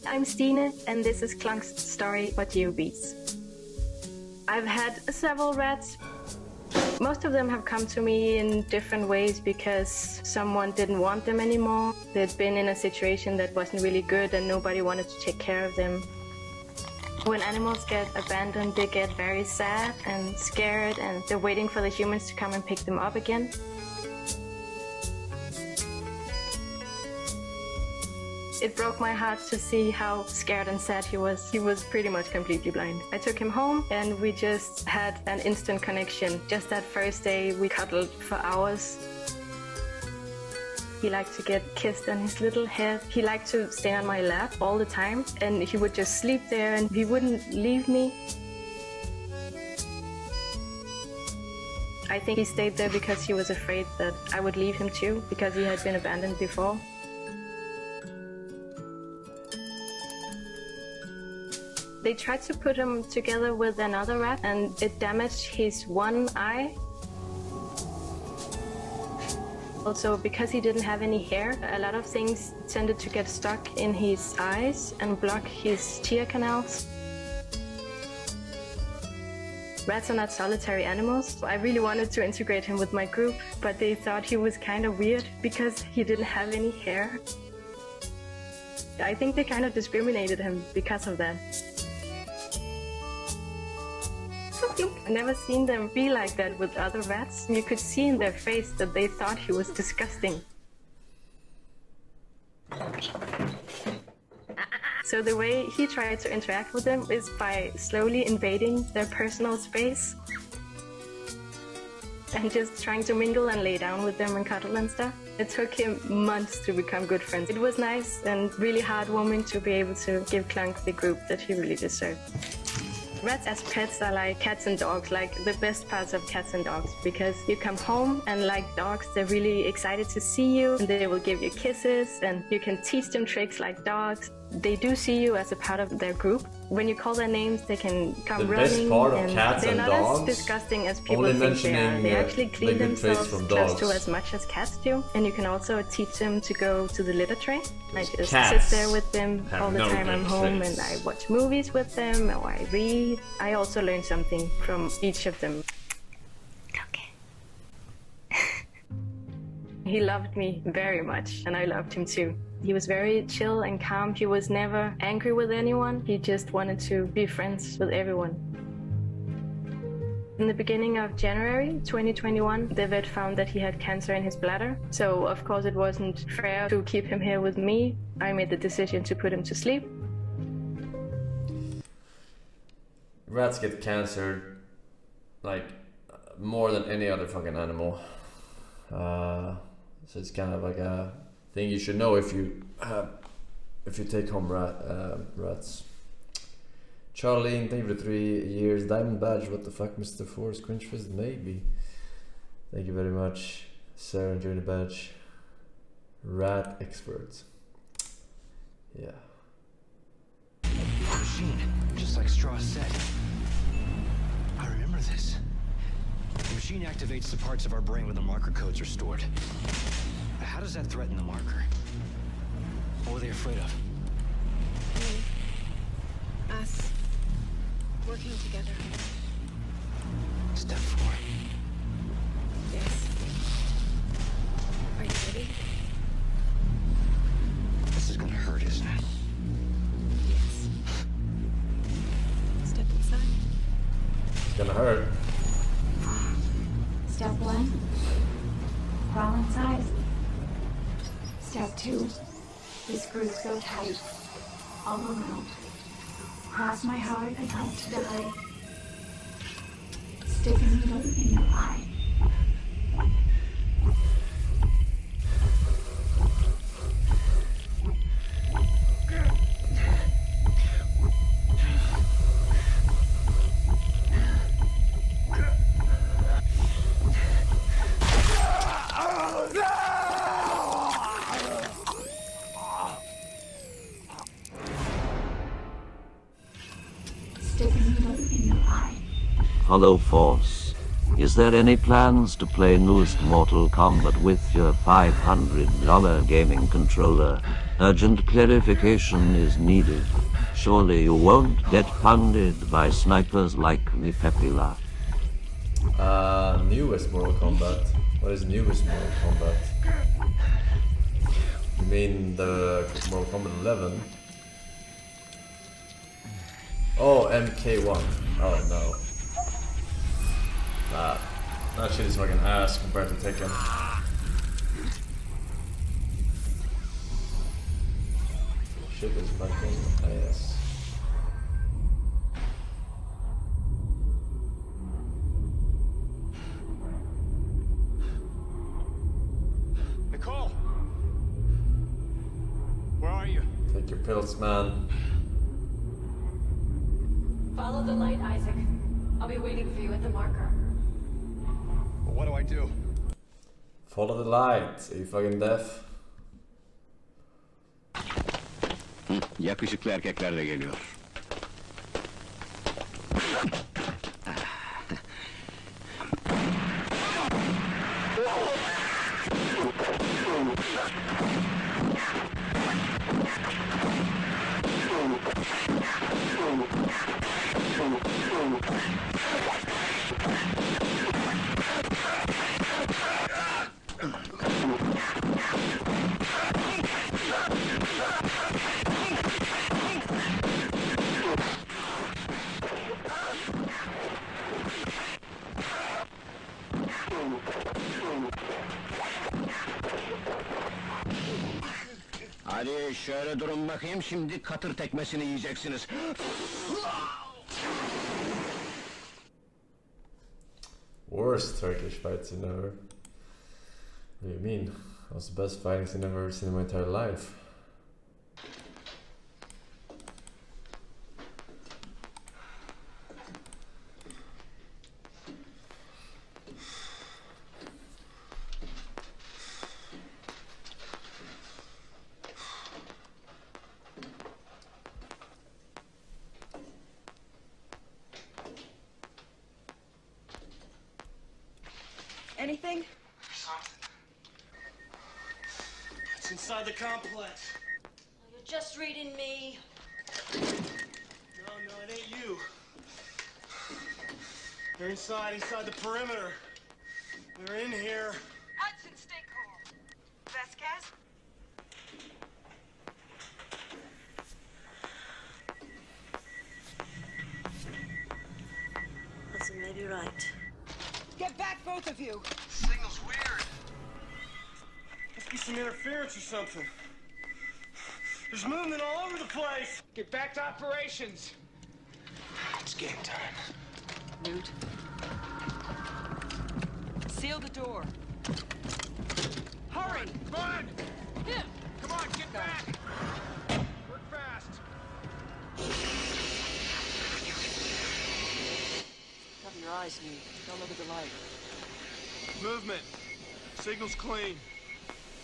I'm Stine, and this is Klunk's story for GeoBeats. I've had several rats. Most of them have come to me in different ways because someone didn't want them anymore. They'd been in a situation that wasn't really good and nobody wanted to take care of them. When animals get abandoned, they get very sad and scared, and they're waiting for the humans to come and pick them up again. It broke my heart to see how scared and sad he was. He was pretty much completely blind. I took him home and we just had an instant connection. Just that first day we cuddled for hours. He liked to get kissed on his little head. He liked to stay on my lap all the time, and he would just sleep there and he wouldn't leave me. I think he stayed there because he was afraid that I would leave him too, because he had been abandoned before. They tried to put him together with another rat and it damaged his one eye. Also, because he didn't have any hair, a lot of things tended to get stuck in his eyes and block his tear canals. Rats are not solitary animals. I really wanted to integrate him with my group, but they thought he was kind of weird because he didn't have any hair. I think they kind of discriminated him because of that. I've never seen them be like that with other rats. You could see in their face that they thought he was disgusting. So the way he tried to interact with them is by slowly invading their personal space and just trying to mingle and lay down with them and cuddle and stuff. It took him months to become good friends. It was nice and really heartwarming to be able to give Clunk the group that he really deserved. Rats as pets are like cats and dogs, like the best parts of cats and dogs, because you come home and like dogs, they're really excited to see you and they will give you kisses and you can teach them tricks like dogs. They do see you as a part of their group. When you call their names, they can come The running. best part of and cats they're and not dogs, as disgusting as people only think they are. mentioning, They actually the clean good traits themselves from close dogs. to as much as cats do. And you can also teach them to go to the litter tray. I just Cats sit there with them have all the no time I'm good home traits. and I watch movies with them or I read. I also learn something from each of them. He loved me very much, and I loved him too. He was very chill and calm. He was never angry with anyone. He just wanted to be friends with everyone. In the beginning of January 2021, the vet found that he had cancer in his bladder. So, of course, it wasn't fair to keep him here with me. I made the decision to put him to sleep. Rats get cancer like more than any other fucking animal. So it's kind of like a thing you should know if you take home rats. Charlene, thank you for 3 years. Diamond badge, what the fuck, Mr. Force? Cringefist, maybe. Thank you very much. Sarah, enjoy the badge. Rat expert. Yeah. Machine, just like Straw said. I remember this. The machine activates the parts of our brain where the marker codes are stored. How does that threaten the marker? What were they afraid of? Us. Working together. Step 4. Yes. Are you ready? This is gonna hurt, isn't it? Yes. Step inside. It's gonna hurt. Step 1. Crawl inside. Step 2. The screws go tight. All around. Cross my heart and hope to die. Stick a needle in your eye. Stick a needle in your eye. Hello, Force. Is there any plans to play newest Mortal Kombat with your $500 gaming controller? Urgent clarification is needed. Surely you won't get pounded by snipers like me, HAPILLY. Newest Mortal Kombat. What is newest Mortal Kombat? You mean the Mortal Kombat 11? Oh, MK1. Oh no. That shit is fucking ass compared to Tekken. Shit is fucking ass. Nicole! Where are you? Take your pills, man. Follow the light, Isaac. I'll be waiting for you at the marker. Well, what do I do? Follow the light. Are you fucking deaf? Yakışıklı erkekler de geliyor. Hadi şöyle durun bakayım, şimdi katır tekmesini yiyeceksiniz. Worst Turkish fight scene ever. What do you mean? That was the best fighting scene I've ever seen in my entire life. Anything? Something. It's inside the complex. You're just reading me. No, it ain't you. They're inside the perimeter. They're in here. Hudson Stinkhole. Vasquez? Hudson may be right. Get back, both of you! Signal's weird. Must be some interference or something. There's movement all over the place. Get back to operations. It's game time. Newt. Seal the door. Hurry! Come on! Come on, get back! Work fast. Cover your eyes, Newt. Don't look at the light. Movement. Signal's clean.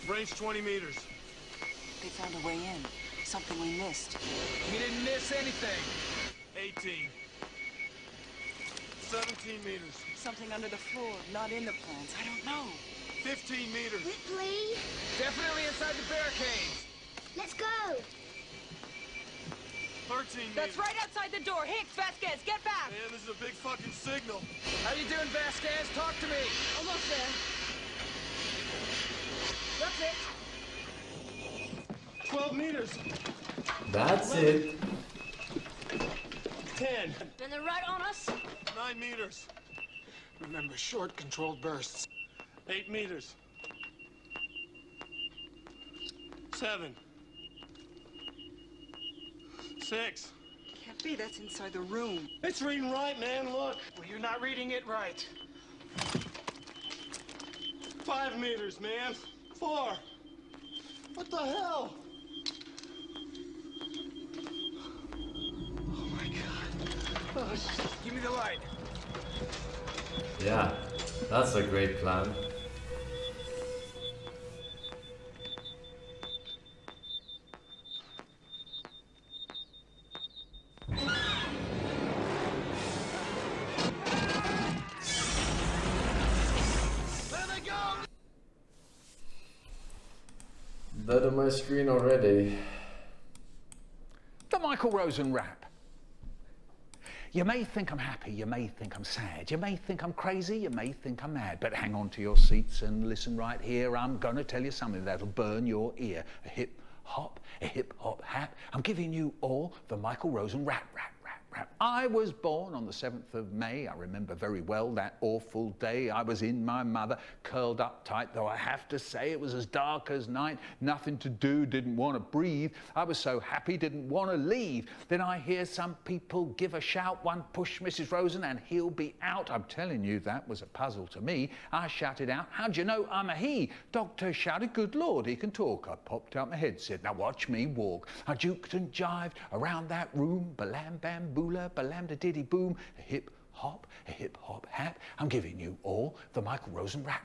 Range 20 meters. They found a way in. Something we missed. You didn't miss anything. 18. 17 meters. Something under the floor, not in the plans. I don't know. 15 meters. Ripley, Definitely inside the barricades. let's go. 13 meters. That's right outside the door. Hicks, Vasquez, get back! Man, this is a big fucking signal. How you doing, Vasquez? Talk to me. Almost there. That's it. 12 meters. That's it. 10. And they're right on us. 9 meters. Remember, short, controlled bursts. 8 meters. 7. 6. Can't be. That's inside the room. It's reading right, man. Look. Well, you're not reading it right. 5 meters, man. 4. What the hell? Oh my God. Oh, shit. Give me the light. Yeah, that's a great plan. That on my screen already. The Michael Rosen rap. You may think I'm happy, you may think I'm sad, you may think I'm crazy, you may think I'm mad, but hang on to your seats and listen right here. I'm gonna tell you something that'll burn your ear. A hip hop hap. I'm giving you all the Michael Rosen rap. I was born on the 7th of May. I remember very well that awful day. I was in my mother, curled up tight, though I have to say it was as dark as night. Nothing to do, didn't want to breathe. I was so happy, didn't want to leave. Then I hear some people give a shout, one push Mrs. Rosen and he'll be out. I'm telling you, that was a puzzle to me. I shouted out, how'd you know I'm a he? Doctor shouted, good Lord, he can talk. I popped out my head, said, now watch me walk. I juked and jived around that room, balam bam boola, balam da diddy boom, a hip hop hap. I'm giving you all the Michael Rosen rap.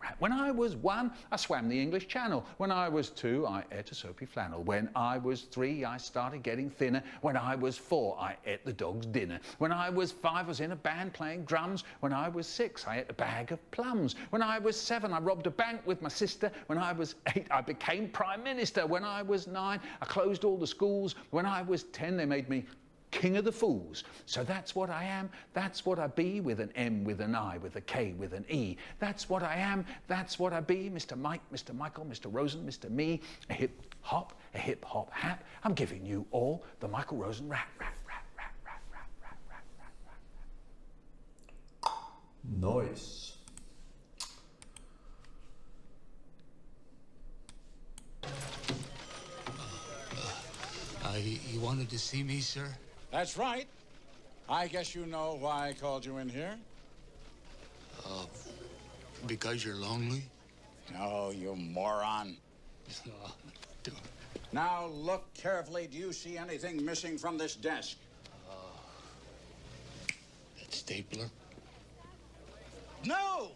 rat. When I was 1, I swam the English Channel. When I was 2, I ate a soapy flannel. When I was 3, I started getting thinner. When I was 4, I ate the dog's dinner. When I was 5, I was in a band playing drums. When I was 6, I ate a bag of plums. When I was 7, I robbed a bank with my sister. When I was 8, I became Prime Minister. When I was 9, I closed all the schools. When I was 10, they made me King of the Fools. So that's what I am, that's what I be, with an M, with an I, with a K, with an E. That's what I am, that's what I be, Mr. Mike, Mr. Michael, Mr. Rosen, Mr. Me, a hip hop hap. I'm giving you all the Michael Rosen rap. Nice. You wanted to see me, sir? That's right. I guess you know why I called you in here. Because you're lonely? No, you moron. Now look carefully. Do you see anything missing from this desk? That stapler? No!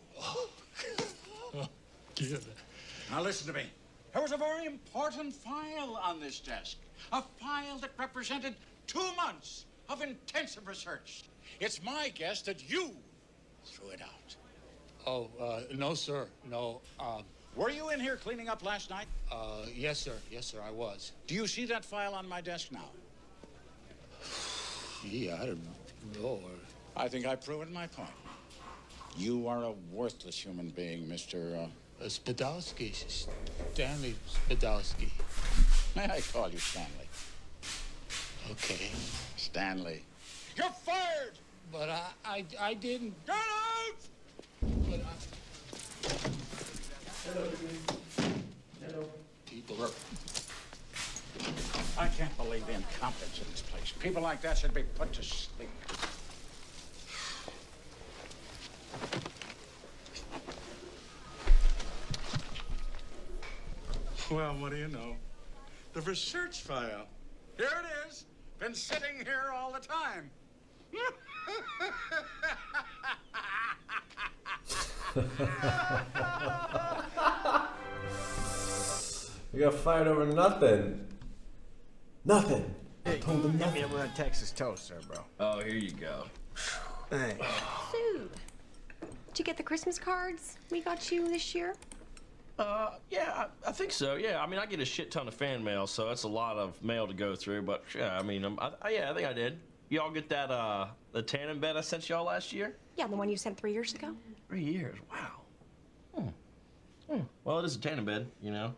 Now listen to me. There was a very important file on this desk. A file that represented 2 months of intensive research. It's my guess that you threw it out. Oh, no, sir. No, Were you in here cleaning up last night? yes, sir. Yes, sir, I was. Do you see that file on my desk now? Yeah, I don't know. I think I've proven my point. You are a worthless human being, Mr. Spadowski. Stanley Spadowski. May I call you Stanley? Okay. Stanley. You're fired! But I didn't. Get out! But Hello. People are... I can't believe the incompetence in this place. People like that should be put to sleep. Well, what do you know? The research file. Here it is. Been sitting here all the time. You got fired over nothing. Nothing. Hey, told him give me a little Texas toast there, bro. Oh, here you go. Hey. Sue, did you get the Christmas cards we got you this year? Yeah, I think so. Yeah, I mean, I get a shit ton of fan mail, so that's a lot of mail to go through. But yeah, I mean, I think I did. Y'all get that the tannin bed I sent y'all last year? Yeah, the one you sent 3 years ago. 3 years. Wow. Well, it is a tannin bed, you know.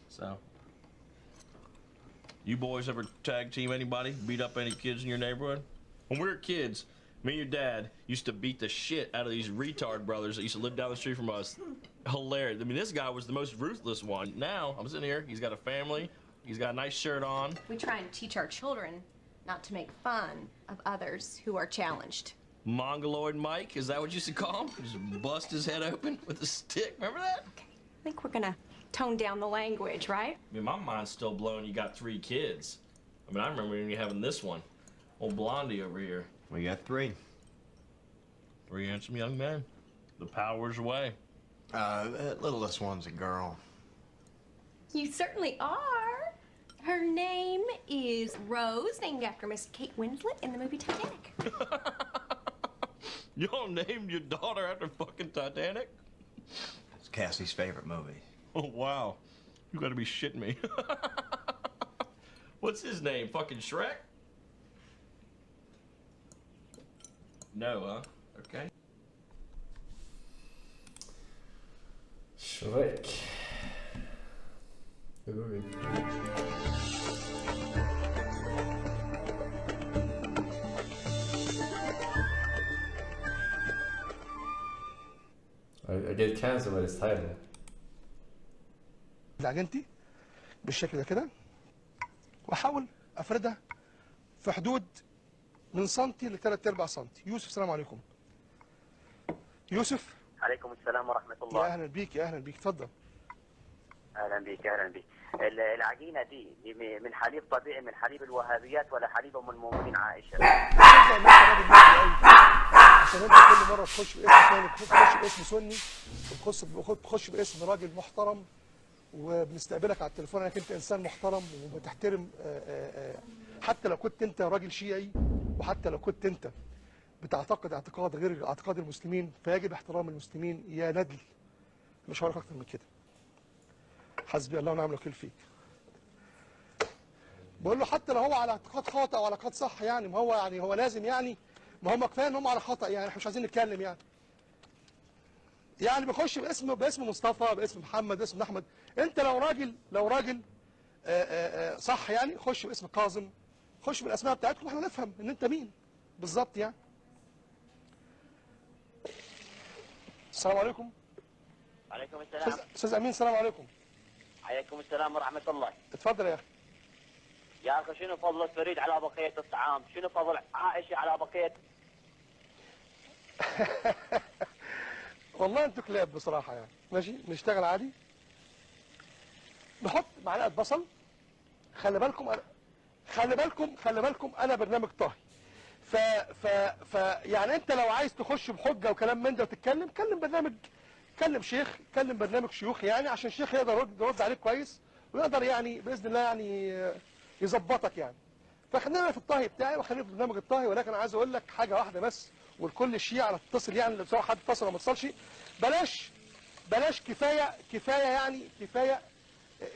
So, you boys ever tag team anybody? Beat up any kids in your neighborhood? When we were kids, me and your dad used to beat the shit out of these retard brothers that used to live down the street from us. Hilarious. I mean, this guy was the most ruthless one. Now, I'm sitting here, he's got a family, he's got a nice shirt on. We try and teach our children not to make fun of others who are challenged. Mongoloid Mike, is that what you used to call him? Just bust his head open with a stick, remember that? Okay, I think we're gonna tone down the language, right? I mean, my mind's still blown you got 3 kids. I mean, I remember when you having this one. Old Blondie over here. We got 3. 3 handsome young men. The power's away. Littlest one's a girl. You certainly are. Her name is Rose, named after Miss Kate Winslet in the movie Titanic. Y'all named your daughter after fucking Titanic? It's Cassie's favorite movie. Oh, wow. You gotta be shitting me. What's his name? Fucking Shrek? No, huh? Okay. Shrek. Good movie. I get canceled with his title. عجنتي بالشكل ده كده واحاول افردها في حدود من سنتي ل3/4 سنتي. يوسف السلام عليكم. يوسف. عليكم السلام ورحمة الله. يا اهلا بيك يا اهلا بيك اتفضل. اهلا بيك اهلا بيك. العجينة دي من حليب طبيعي من حليب الوهابيات ولا حليب ام المؤمنين عائشة؟ عشان انت كل مره تخش باسم ثاني، تخش باسم سني، وتخش باسم راجل محترم، وبنستقبلك على التليفون انك انت انسان محترم وبتحترم حتى لو كنت انت راجل شيعي، وحتى لو كنت انت بتعتقد اعتقاد غير اعتقاد المسلمين، فيجب احترام المسلمين يا ندل. مش هقول اكتر من كده. حسبي الله ونعم الوكيل فيك. بقول له حتى لو هو على اعتقاد خاطئ او على اعتقاد صح، يعني ما هو يعني هو لازم يعني، ما هم كفايه ان هم على خطأ، يعني احنا مش عايزين نتكلم يعني. يعني بيخش باسم مصطفى، باسم محمد، باسم احمد. انت لو راجل صح يعني، خش باسم كاظم، خش بالاسماء بتاعتكم احنا نفهم ان انت مين بالظبط يعني. السلام عليكم. عليكم السلام. استاذ امين السلام عليكم. عليكم السلام ورحمة الله. اتفضل يا اخي. يا أخي شنو فضل الفريد على بقية الطعام؟ شنو فضل عائشة على بقية؟ والله انتوا كلاب بصراحة يعني. ماشي نشتغل عادي. نحط معلقة بصل. خلي بالكم انا برنامج طهي. يعني انت لو عايز تخش بحجة وكلام من ده وتتكلم، كلم شيخ، كلم برنامج شيوخ يعني، عشان الشيخ يقدر يرد عليك كويس، ويقدر يعني باذن الله يعني يظبطك يعني. فخلينا في الطهي بتاعي وخلينا في برنامج الطهي. ولكن عايز اقول لك حاجه واحده بس، والكل الشيعة تتصل يعني، سواء حد اتصل او ما اتصلش، بلاش كفايه يعني، كفايه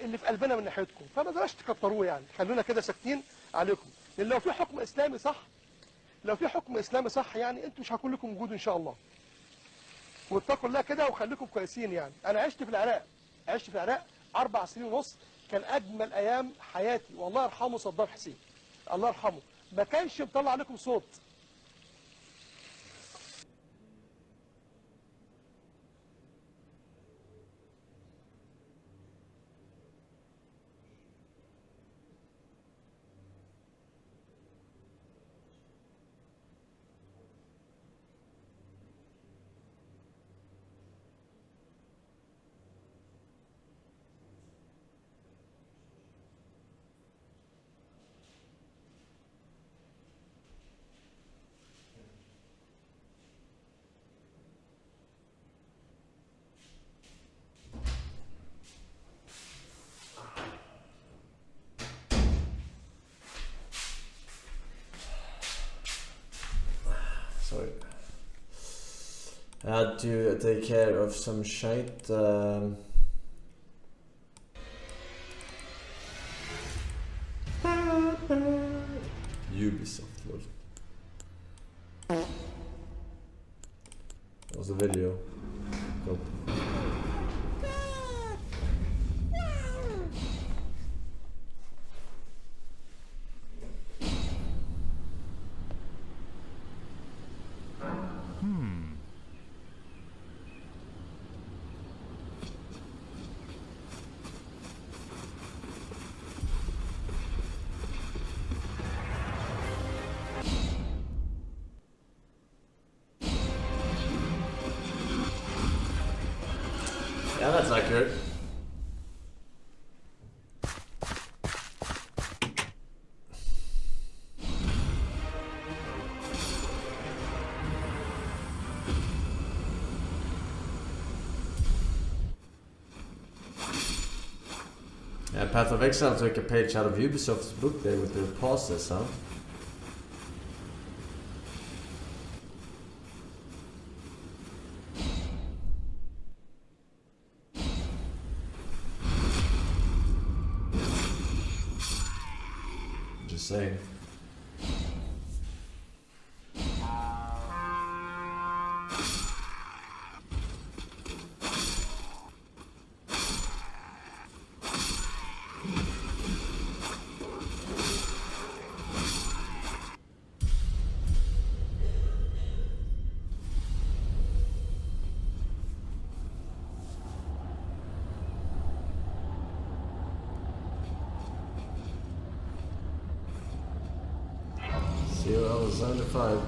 اللي في قلبنا من ناحيتكم، فما بلاش تكتروه يعني، خلونا كده ساكتين عليكم. لان لو في حكم اسلامي صح يعني، انتوا مش هيكون لكم وجود ان شاء الله. واتقوا الله كده وخليكم كويسين يعني. انا عشت في العراق 4 سنين ونص، كان اجمل ايام حياتي، والله يرحمه صدام حسين، الله يرحمه، ما كانش مطلع عليكم صوت. Sorry. I had to take care of some shit. Ubisoft, lol. That was a video. Cool. Yeah, that's accurate. Yeah, Path of Exile took a page out of Ubisoft's book there with their pauses, huh? Just saying. COL 75.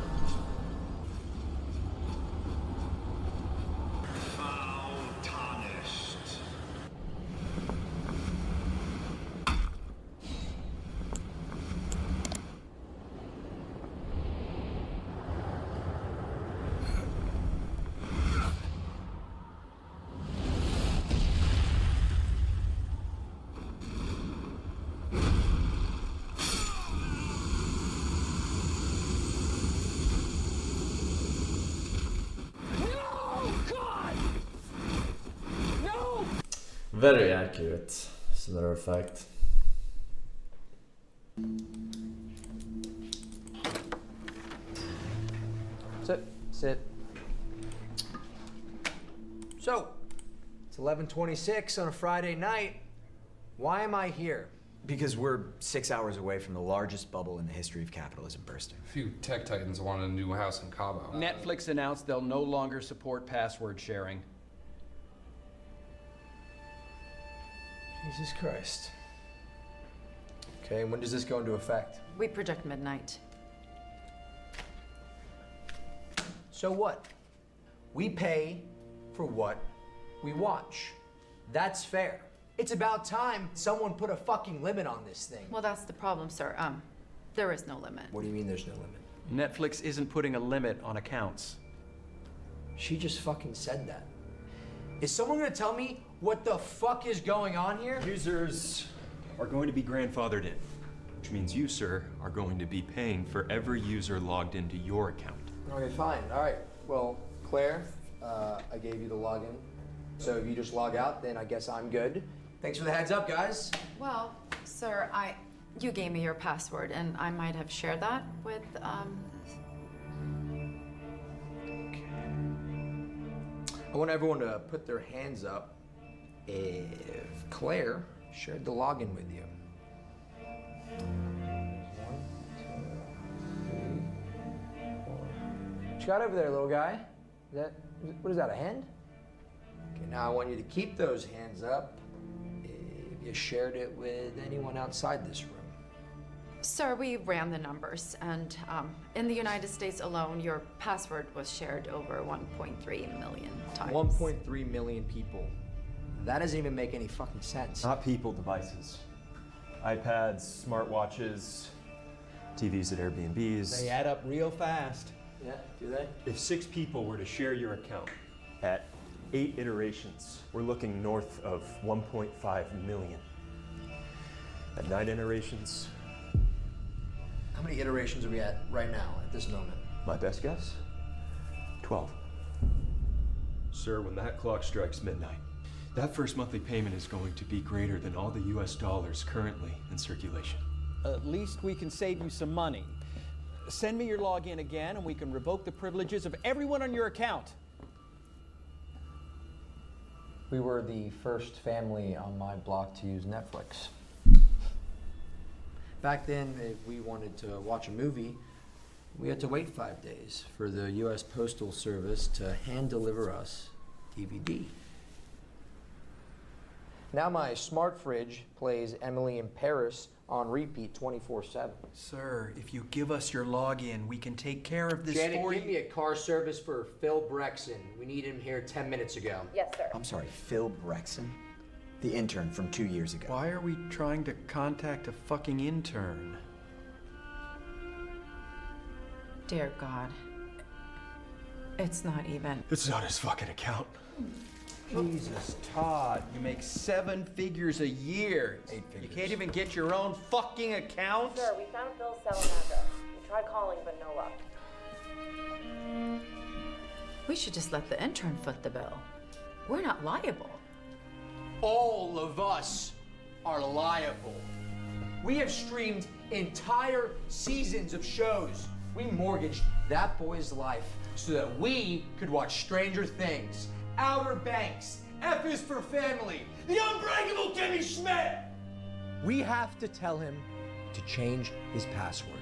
Very accurate, as a matter of fact. Sit. So, it's 11:26 on a Friday night. Why am I here? Because we're 6 hours away from the largest bubble in the history of capitalism bursting. A few tech titans want a new house in Cabo. Netflix announced they'll no longer support password sharing. Jesus Christ. Okay, and when does this go into effect? We project midnight. So what? We pay for what we watch. That's fair. It's about time someone put a fucking limit on this thing. Well, that's the problem, sir. There is no limit. What do you mean there's no limit? Netflix isn't putting a limit on accounts. She just fucking said that. Is someone gonna tell me what the fuck is going on here? Users are going to be grandfathered in, which means you, sir, are going to be paying for every user logged into your account. Okay, fine. All right. Well, Claire, I gave you the login. So if you just log out, then I guess I'm good. Thanks for the heads up, guys. Well, sir, you gave me your password, and I might have shared that with, I want everyone to put their hands up if Claire shared the login with you. 1, 2, 3, 4. What you got over there, little guy? What is that, a hand? Okay, now I want you to keep those hands up if you shared it with anyone outside this room. Sir, we ran the numbers, and in the United States alone, your password was shared over 1.3 million times. 1.3 million people. That doesn't even make any fucking sense. Not people, devices. iPads, smartwatches, TVs at Airbnbs. They add up real fast. Yeah, do they? If 6 people were to share your account at 8 iterations, we're looking north of 1.5 million. At 9 iterations. How many iterations are we at right now, at this moment? My best guess? 12. Sir, when that clock strikes midnight, that first monthly payment is going to be greater than all the US dollars currently in circulation. At least we can save you some money. Send me your login again, and we can revoke the privileges of everyone on your account. We were the first family on my block to use Netflix. Back then, if we wanted to watch a movie, we had to wait 5 days for the US Postal Service to hand deliver us DVD. Now my smart fridge plays Emily in Paris on repeat 24/7. Sir, if you give us your login, we can take care of this Janet, for you. give me a car service for Phil Brexon. We need him here 10 minutes ago. Yes, sir. I'm sorry, Phil Brexon? The intern from 2 years ago. Why are we trying to contact a fucking intern? Dear God. It's not even. It's not his fucking account. Jesus, Todd, you make 7 figures a year. 8 figures. You can't even get your own fucking account? Sir, we found Phil's cell and address. We tried calling, but no luck. We should just let the intern foot the bill. We're not liable. All of us are liable. We have streamed entire seasons of shows. We mortgaged that boy's life so that we could watch Stranger Things, Outer Banks, F is for Family, The Unbreakable Kimmy Schmidt. We have to tell him to change his password.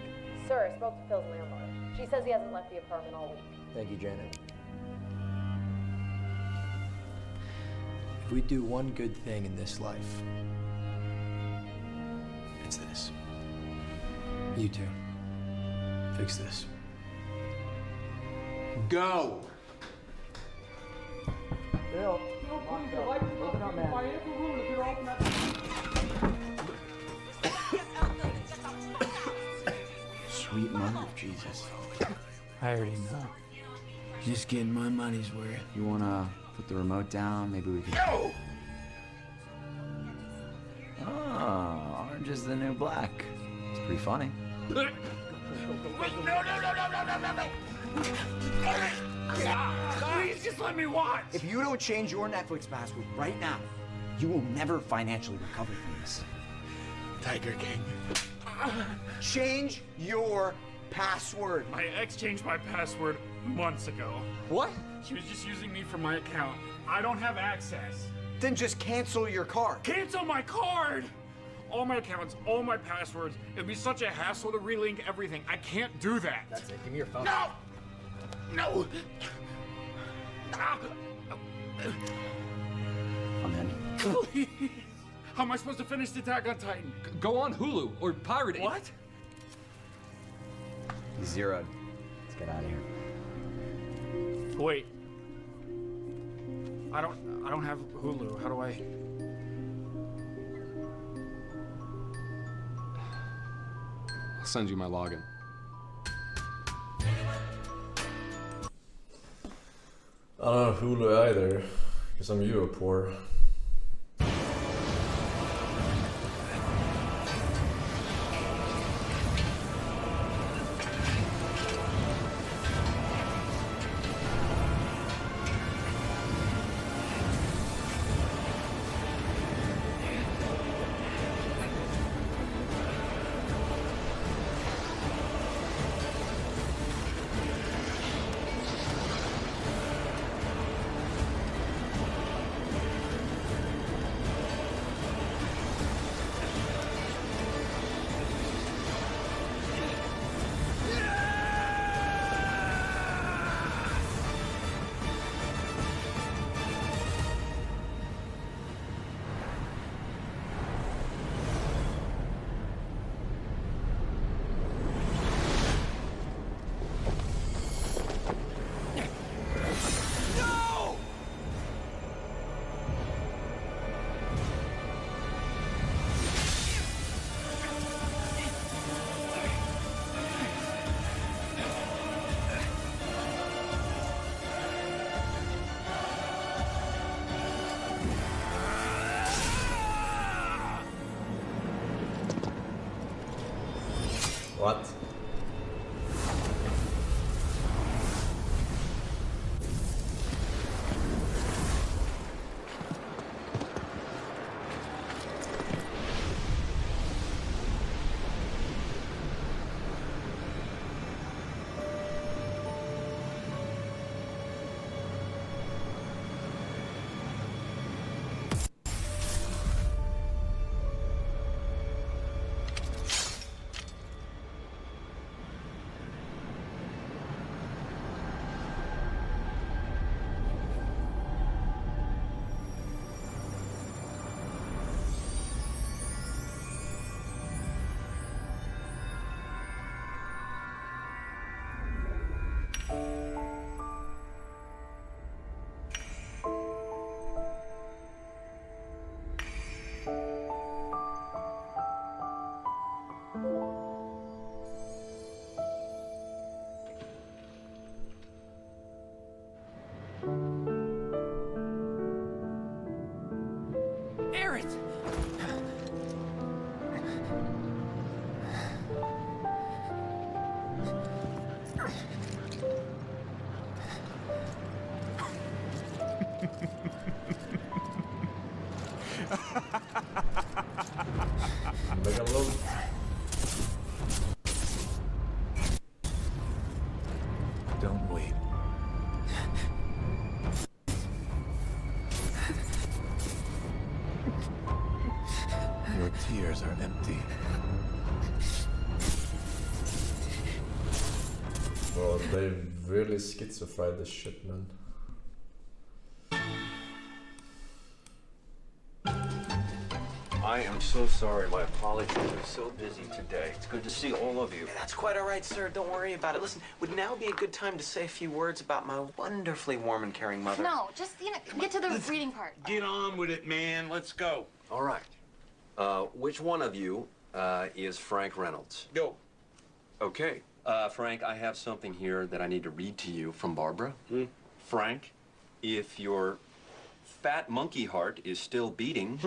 Sir, I spoke to Phil's landlord. She says he hasn't left the apartment all week. Thank you, Janet. If we do one good thing in this life, it's this. You two, fix this. Go! Bill, open up, man. Sweet mother of Jesus. I already know. Just getting my money's worth. You wanna put the remote down? Maybe we can. No! Oh, orange is the new black. It's pretty funny. Wait, no! Please, just let me watch! If you don't change your Netflix password right now, You will never financially recover from this. Tiger King. Change your password. My ex changed my password months ago. What? She was just using me for my account. I don't have access. Then just cancel your card. Cancel my card! All my accounts, all my passwords. It'd be such a hassle to relink everything. I can't do that. That's it. Give me your phone. No! No! I'm in. Please. How am I supposed to finish the Attack on Titan? Go on Hulu or pirate it. What? He's zeroed. Let's get out of here. Wait. I don't have Hulu. How do I? I'll send you my login. I don't have Hulu either, because I'm Europoor. What? Aaron! Make a load. Don't weep. Your tears are empty. Bro, they really schizofied this shit, man. I am so sorry. My apologies. I'm so busy today. It's good to see all of you. That's quite all right, sir. Don't worry about it. Listen, would now be a good time to say a few words about my wonderfully warm and caring mother? No, just, get to the reading part. Get on with it, man. Let's go. All right. Which one of you is Frank Reynolds? Go. Okay. Frank, I have something here that I need to read to you from Barbara. Frank, if your fat monkey heart is still beating,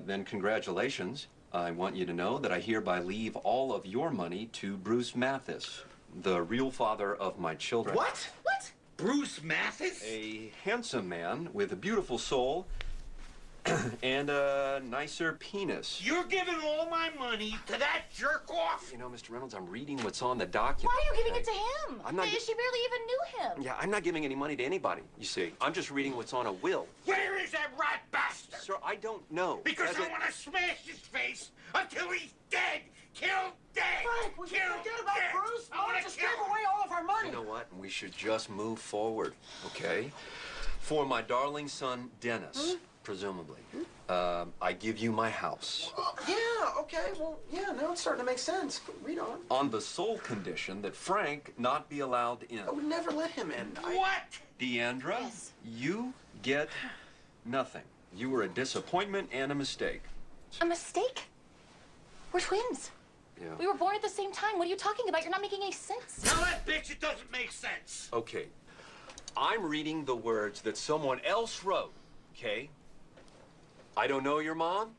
then congratulations. I want you to know that I hereby leave all of your money to Bruce Mathis, the real father of my children. What? What? Bruce Mathis? A handsome man with a beautiful soul And a nicer penis. You're giving all my money to that jerk off? You know, Mr. Reynolds, I'm reading what's on the document. Why are you giving okay? it to him? I'm not. She barely even knew him. Yeah, I'm not giving any money to anybody, you see. I'm just reading what's on a will. Where is that rat bastard? Sir, I don't know. Because I want to smash his face until he's dead. Killed dead. Frank, we should forget about Bruce. I want to just gave away all of our money. You know what? We should just move forward, okay? For my darling son, Dennis, presumably, I give you my house. Yeah, okay, well, yeah, now it's starting to make sense. Read on. On the sole condition that Frank not be allowed in. I would never let him in. What? Deandra, you get nothing. You were a disappointment and a mistake. A mistake? We're twins. Yeah. We were born at the same time. What are you talking about? You're not making any sense. Tell that bitch it doesn't make sense. Okay. I'm reading the words that someone else wrote, okay? I don't know your mom,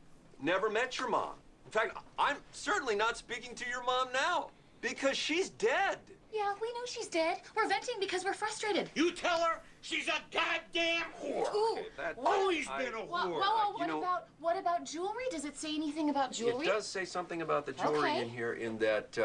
never met your mom. In fact, I'm certainly not speaking to your mom now because she's dead. Yeah, we know she's dead. We're venting because we're frustrated. You tell her she's a goddamn whore. Ooh. Okay, Always been a whore. Whoa, what about jewelry? Does it say anything about jewelry? It does say something about the jewelry Okay. in here in that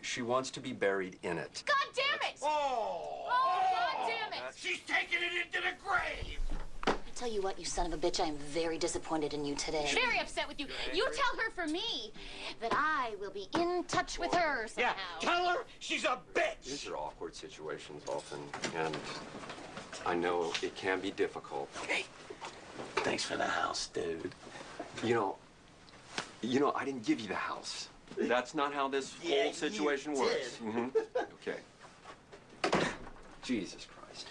she wants to be buried in it. God damn it! Oh, God damn it! She's taking it into the grave. I tell you what, you son of a bitch, I am very disappointed in you today. Very upset with you. You tell her for me that I will be in touch with her somehow. Yeah, tell her she's a bitch. These are awkward situations often, and I know it can be difficult. Hey, thanks for the house, dude. You know, I didn't give you the house. That's not how this whole situation works. Okay. Jesus Christ.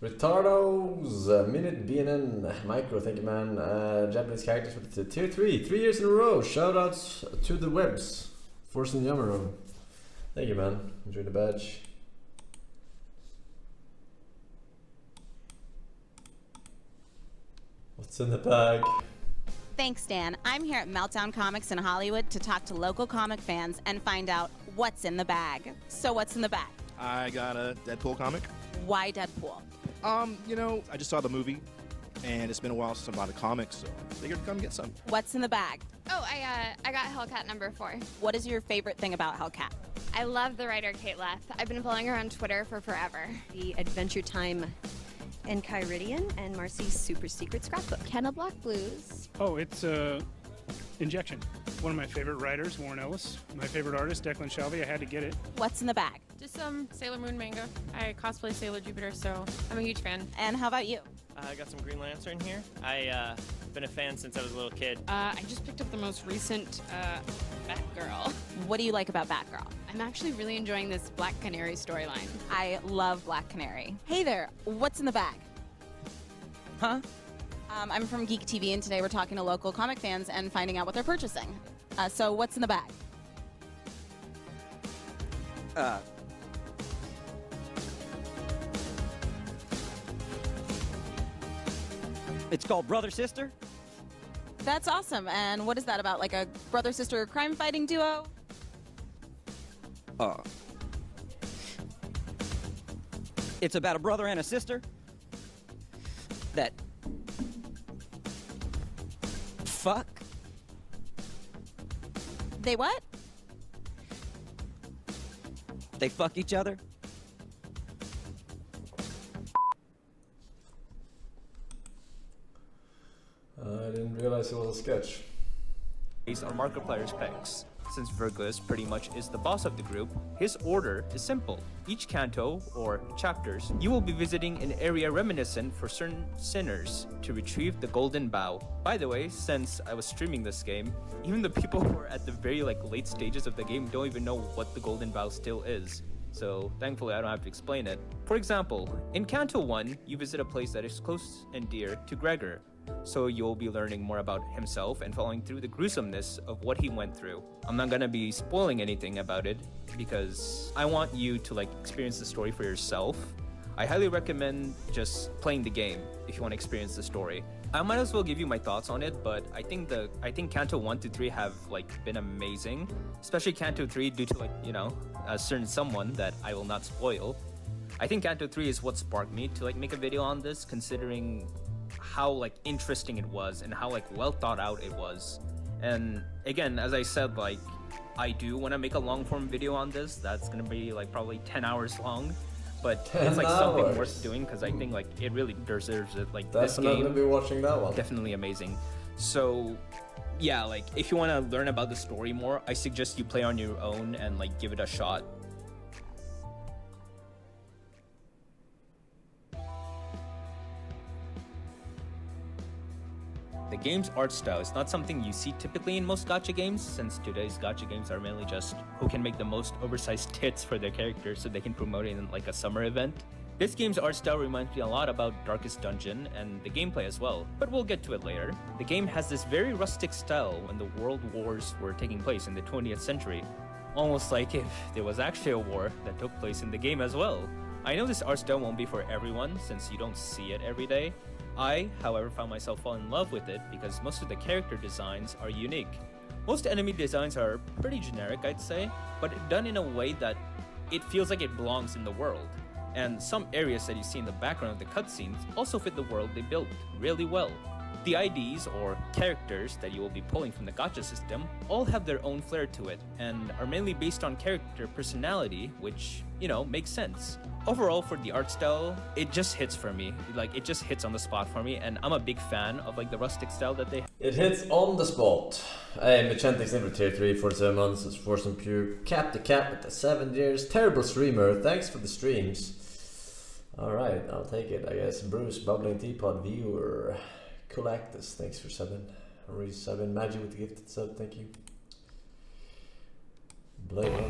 Retardos, Minute BNN, Micro, thank you man. Japanese characters with tier 3 years in a row. Shoutouts to the webs. Forsen Yamaro. Thank you man. Enjoy the badge. What's in the bag? Thanks, Dan. I'm here at Meltdown Comics in Hollywood to talk to local comic fans and find out what's in the bag. So what's in the bag? I got a Deadpool comic. Why Deadpool? You know, I just saw the movie, and it's been a while since I bought a comic, so I figured to come get some. What's in the bag? Oh, I got Hellcat #4. What is your favorite thing about Hellcat? I love the writer Kate Leth. I've been following her on Twitter for forever. The Adventure Time and Kyridian and Marcy's super secret scrapbook. Kenna Black Blues. Oh, it's Injection. One of my favorite writers, Warren Ellis. My favorite artist, Declan Shalvey. I had to get it. What's in the bag? Just some Sailor Moon manga. I cosplay Sailor Jupiter, so I'm a huge fan. And how about you? I got some Green Lantern here. I've been a fan since I was a little kid. I just picked up the most recent Batgirl. What do you like about Batgirl? I'm actually really enjoying this Black Canary storyline. I love Black Canary. Hey there, what's in the bag? Huh? I'm from Geek TV, and today we're talking to local comic fans and finding out what they're purchasing. So what's in the bag? It's called Brother Sister. That's awesome. And what is that about? Like a brother-sister crime-fighting duo? It's about a brother and a sister that fuck. They what? They fuck each other. I didn't realize it was a sketch. Based on Markiplier's specs. Since Virgus pretty much is the boss of the group, his order is simple. Each canto, or chapters, you will be visiting an area reminiscent for certain sinners to retrieve the Golden Bough. By the way, since I was streaming this game, even the people who are at the very late stages of the game don't even know what the Golden Bough still is. So thankfully I don't have to explain it. For example, in Canto 1, you visit a place that is close and dear to Gregor. So you'll be learning more about himself and following through the gruesomeness of what he went through. I'm not gonna be spoiling anything about it because I want you to experience the story for yourself. I highly recommend just playing the game if you want to experience the story. I might as well give you my thoughts on it, but I think Canto 1 to 3 have been amazing, especially Canto 3 due to a certain someone that I will not spoil. I think Canto 3 is what sparked me to make a video on this, considering how like interesting it was and how like well thought out it was. And again, as I said, like I do want to make a long form video on this. That's gonna be like probably 10 hours long, but it's like something worth doing because I think like it really deserves it. Like definitely this game, be watching that one. definitely amazing. So yeah, like if you want to learn about the story more, I suggest you play on your own and like give it a shot. The game's art style is not something you see typically in most gacha games, since today's gacha games are mainly just who can make the most oversized tits for their characters so they can promote it in like a summer event. This game's art style reminds me a lot about Darkest Dungeon and the gameplay as well, but we'll get to it later. The game has this very rustic style when the world wars were taking place in the 20th century, almost like if there was actually a war that took place in the game as well. I know this art style won't be for everyone since you don't see it every day. I, however, found myself falling in love with it because most of the character designs are unique. Most enemy designs are pretty generic, I'd say, but done in a way that it feels like it belongs in the world. And some areas that you see in the background of the cutscenes also fit the world they built really well. The IDs, or characters, that you will be pulling from the gacha system all have their own flair to it and are mainly based on character personality, which, you know, makes sense. Overall, for the art style, it just hits for me. Like, it just hits on the spot for me, and I'm a big fan of like the rustic style that they have. It hits on the spot. Mechantix in for tier 3, 47 months, it's Forsen Pure, Cap with the 7 years, terrible streamer, thanks for the streams. Alright, I'll take it, I guess. Bruce, Bubbling Teapot, Viewer, Colactus, thanks for subbing. Re-subbing, Maggie with the gifted sub, thank you.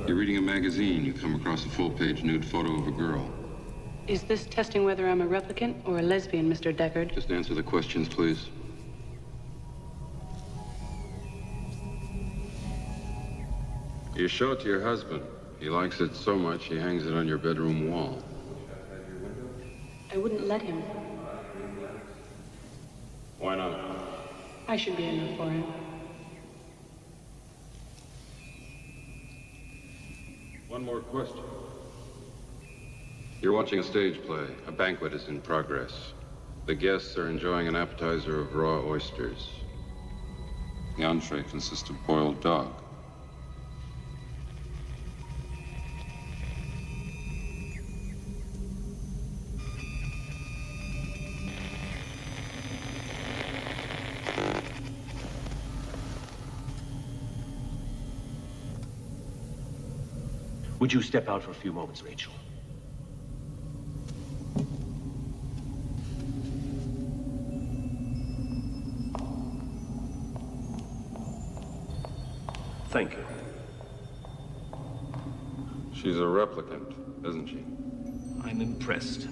You're reading a magazine, you come across a full-page nude photo of a girl. Is this testing whether I'm a replicant or a lesbian, Mr. Deckard? Just answer the questions, please. You show it to your husband. He likes it so much, he hangs it on your bedroom wall. I wouldn't let him. Why not? I should be enough for him. One more question. You're watching a stage play. A banquet is in progress. The guests are enjoying an appetizer of raw oysters. The entree consists of boiled dog. Would you step out for a few moments, Rachel? Thank you. She's a replicant, isn't she? I'm impressed.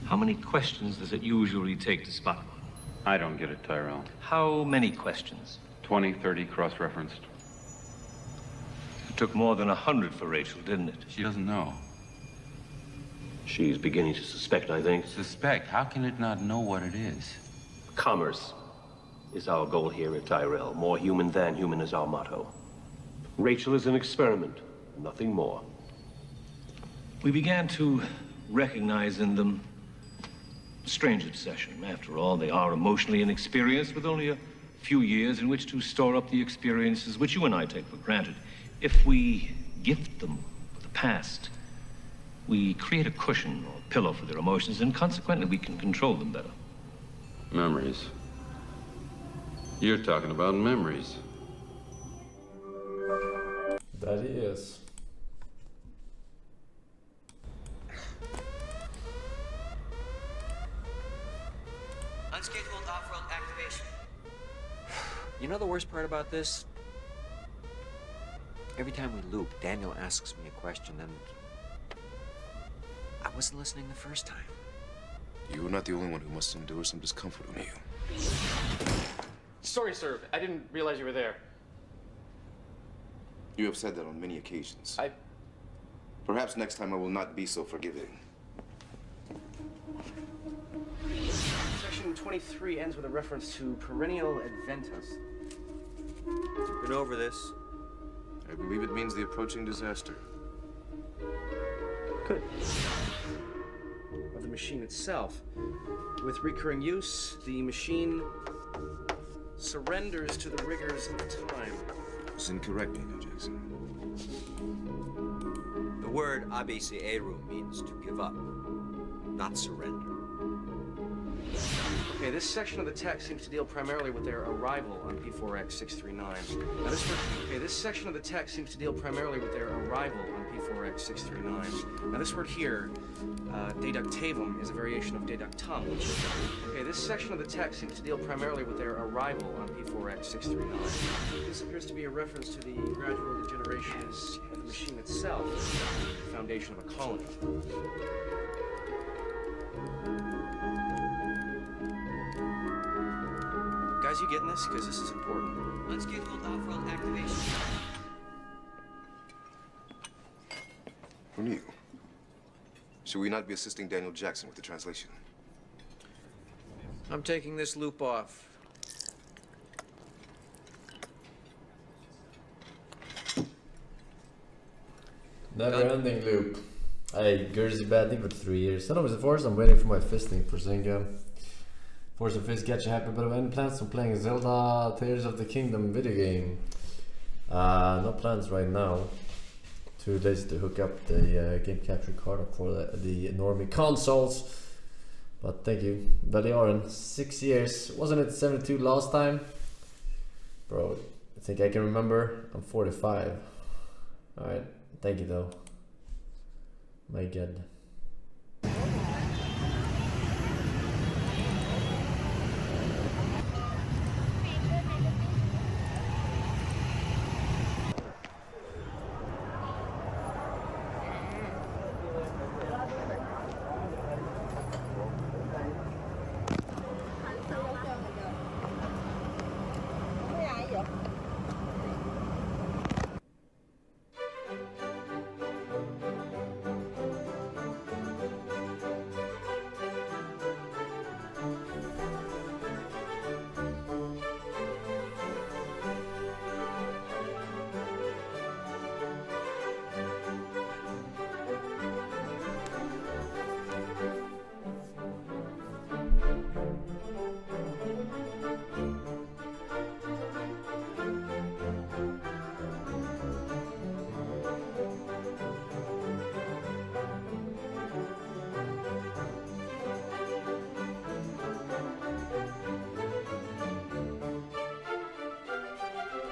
How many questions does it usually take to spot one? I don't get it, Tyrell. How many questions? 20, 30 cross-referenced. It took more than 100 for Rachel, didn't it? She doesn't know. She's beginning to suspect, I think. Suspect? How can it not know what it is? Commerce is our goal here at Tyrell. More human than human is our motto. Rachel is an experiment, nothing more. We began to recognize in them a strange obsession. After all, they are emotionally inexperienced with only a few years in which to store up the experiences which you and I take for granted. If we gift them with the past, we create a cushion or pillow for their emotions, and consequently we can control them better. Memories. You're talking about memories. That he is. Unscheduled off-world activation. You know the worst part about this? Every time we loop, Daniel asks me a question, and I wasn't listening the first time. You're not the only one who must endure some discomfort with you. Sorry, sir. I didn't realize you were there. You have said that on many occasions. Perhaps next time I will not be so forgiving. Section 23 ends with a reference to perennial adventus. Been over this. I believe it means the approaching disaster. Good. Of the machine itself. With recurring use, the machine surrenders to the rigors of time. It's incorrect, Daniel Jackson. The word abeceru means to give up, not surrender. Okay, this section of the text seems to deal primarily with their arrival on P4X639. Now this section of the text seems to deal primarily with their arrival on P4X639. Now this word here, deductavum, is a variation of deductum. Okay, this section of the text seems to deal primarily with their arrival on P4X639. This appears to be a reference to the gradual degeneration of the machine itself, the foundation of a colony. Guys, you getting this? Because this is important. Let's get hold off-world activation. O'Neill, should we not be assisting Daniel Jackson with the translation? I'm taking this loop off. Never-ending loop. I Guernsey batting for 3 years. Sen over Forsen, I'm waiting for my fisting for Zynga. Forsen Fist get you happy, but have any plans on playing Zelda Tears of the Kingdom video game? No plans right now. Too lazy to hook up the game capture card for the normie consoles. But thank you. Buddy Oren, 6 years. Wasn't it 72 last time? Bro, I think I can remember. I'm 45. Alright, thank you though. My god.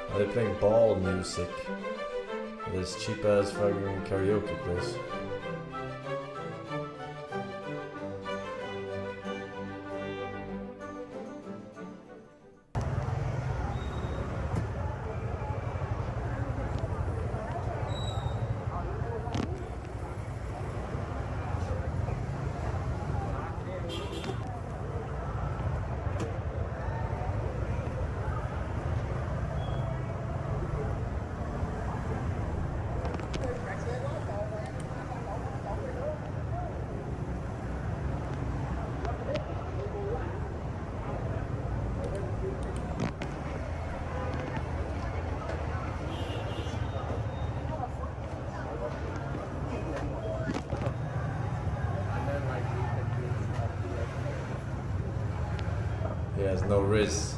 Are they playing ball music? This cheap ass fucking karaoke place. He has no risk.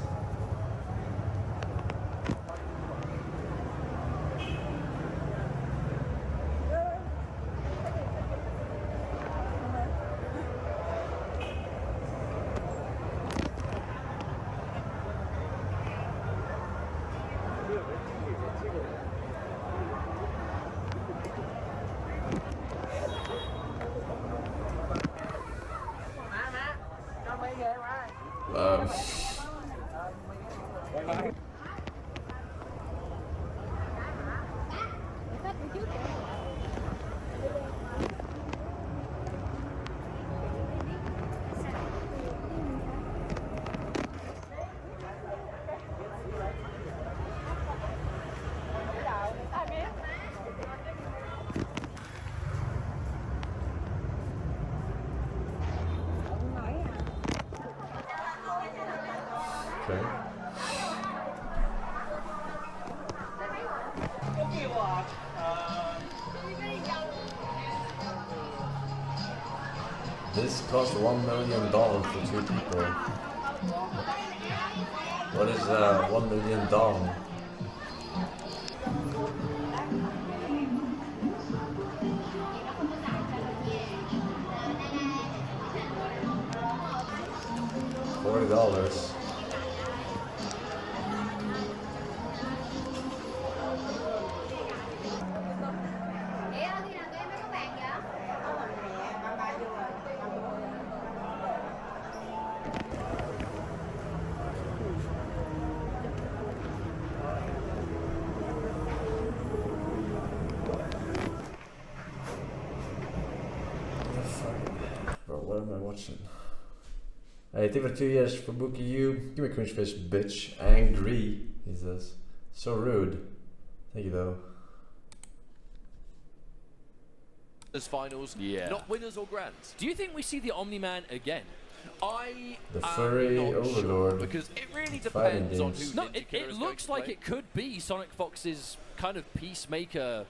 This cost $1 million for 2 people. What is $1 million? $40. Bro, what am I watching? Hey, thank you for 2 years for booking you. Give me a cringe face, bitch. Angry, he says. So rude. Thank you, though. Finals, not winners or grands. Do you think we see the Omni-Man again? The furry overlord. Because it really depends on who. No, it looks like it could be Sonic Fox's kind of peacemaker.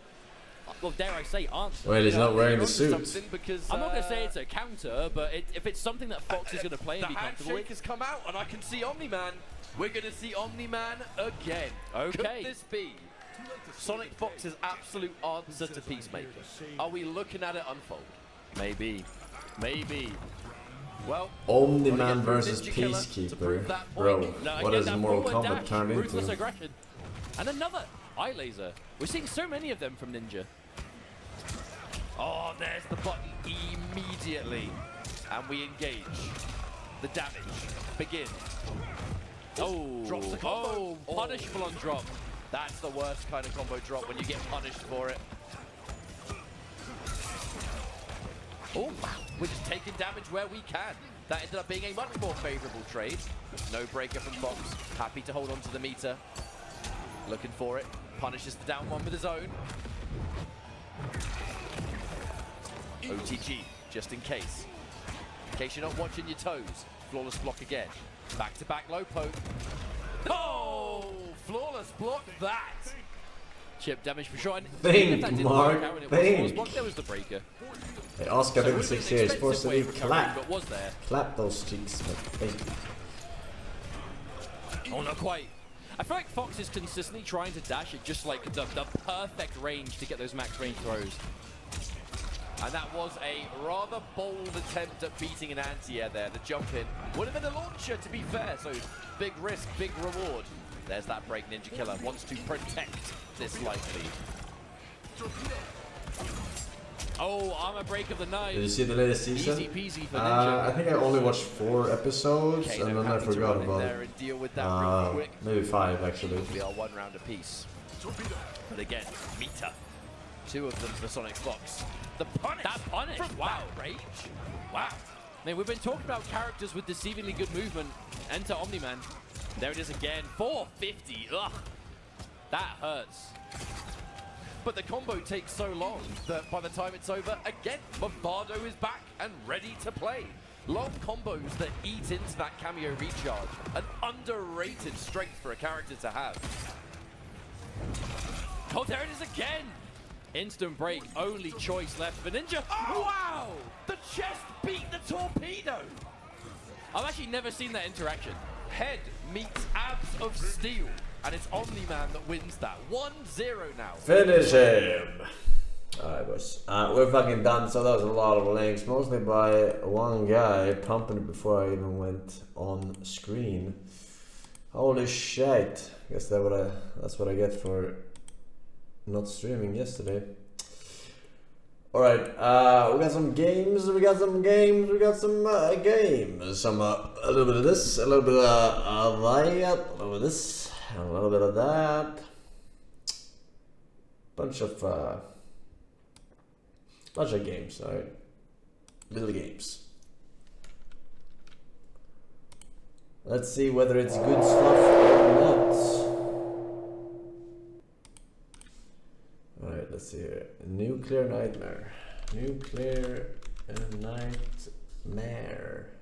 Well, dare I say, answer. Well, he's not wearing the suit. Because, I'm not going to say it's a counter, but if it's something that Fox is going to play and be comfortable with. The handshake has come out, and I can see Omni-Man. We're going to see Omni-Man again. Okay. Could this be Sonic Fox's absolute answer to Peacemaker? Are we looking at it unfold? Maybe. Maybe. Well, Omni-Man versus Peacekeeper. Bro, what does Mortal Kombat turn into? Aggression. And another eye laser. We're seeing so many of them from Ninja. Oh, there's the button immediately. And we engage. The damage begins. Oh, drops the combo. Punishable on drop. That's the worst kind of combo drop when you get punished for it. Oh, we're just taking damage where we can. That ended up being a much more favorable trade. No breaker from Fox. Happy to hold on to the meter. Looking for it. Punishes the down one with his own. OTG, just in case. In case you're not watching your toes. Flawless block again. Back-to-back low poke. Oh! Flawless block that! Chip damage for sure. Think, Mark, think. There was the breaker. Hey, Oscar, so 6 years. Forsen, clap. But was there. Clap those cheeks, but think. Oh, not quite. I feel like Fox is consistently trying to dash at just like the perfect range to get those max range throws. And that was a rather bold attempt at beating an anti-air there. The jump in would have been a launcher, to be fair. So big risk, big reward. There's that break. Ninja Killer wants to protect this life lead. Oh, armor break of the night. Did you see the latest season? Easy peasy for Ninja. I think I only watched 4 episodes, and then I forgot about it. Maybe 5, actually. We are 1 round apiece. But again, meter. 2 of them for Sonic Fox. The punish! That punish! Wow. Rage? Wow. I mean, we've been talking about characters with deceivingly good movement. Enter Omni-Man. There it is again. 450. Ugh. That hurts. But the combo takes so long that by the time it's over, again, Movado is back and ready to play. Long combos that eat into that cameo recharge. An underrated strength for a character to have. Oh, there it is again. Instant break, only choice left for Ninja. Oh! Wow! The chest beat the torpedo! I've actually never seen that interaction. Head meets abs of steel, and it's Omni-Man that wins that. 1-0 now. Finish him! Alright, boys. We're fucking done, so that was a lot of links, mostly by one guy pumping it before I even went on screen. Holy shit. Guess that's what I get for not streaming yesterday. Alright, we got some games, Some a little bit of this, a little bit of that, a little bit of this, a little bit of that. Bunch of games, alright. Little games. Let's see whether it's good stuff or not. Alright, let's see here. Nuclear Nightmare. Nuclear Nightmare.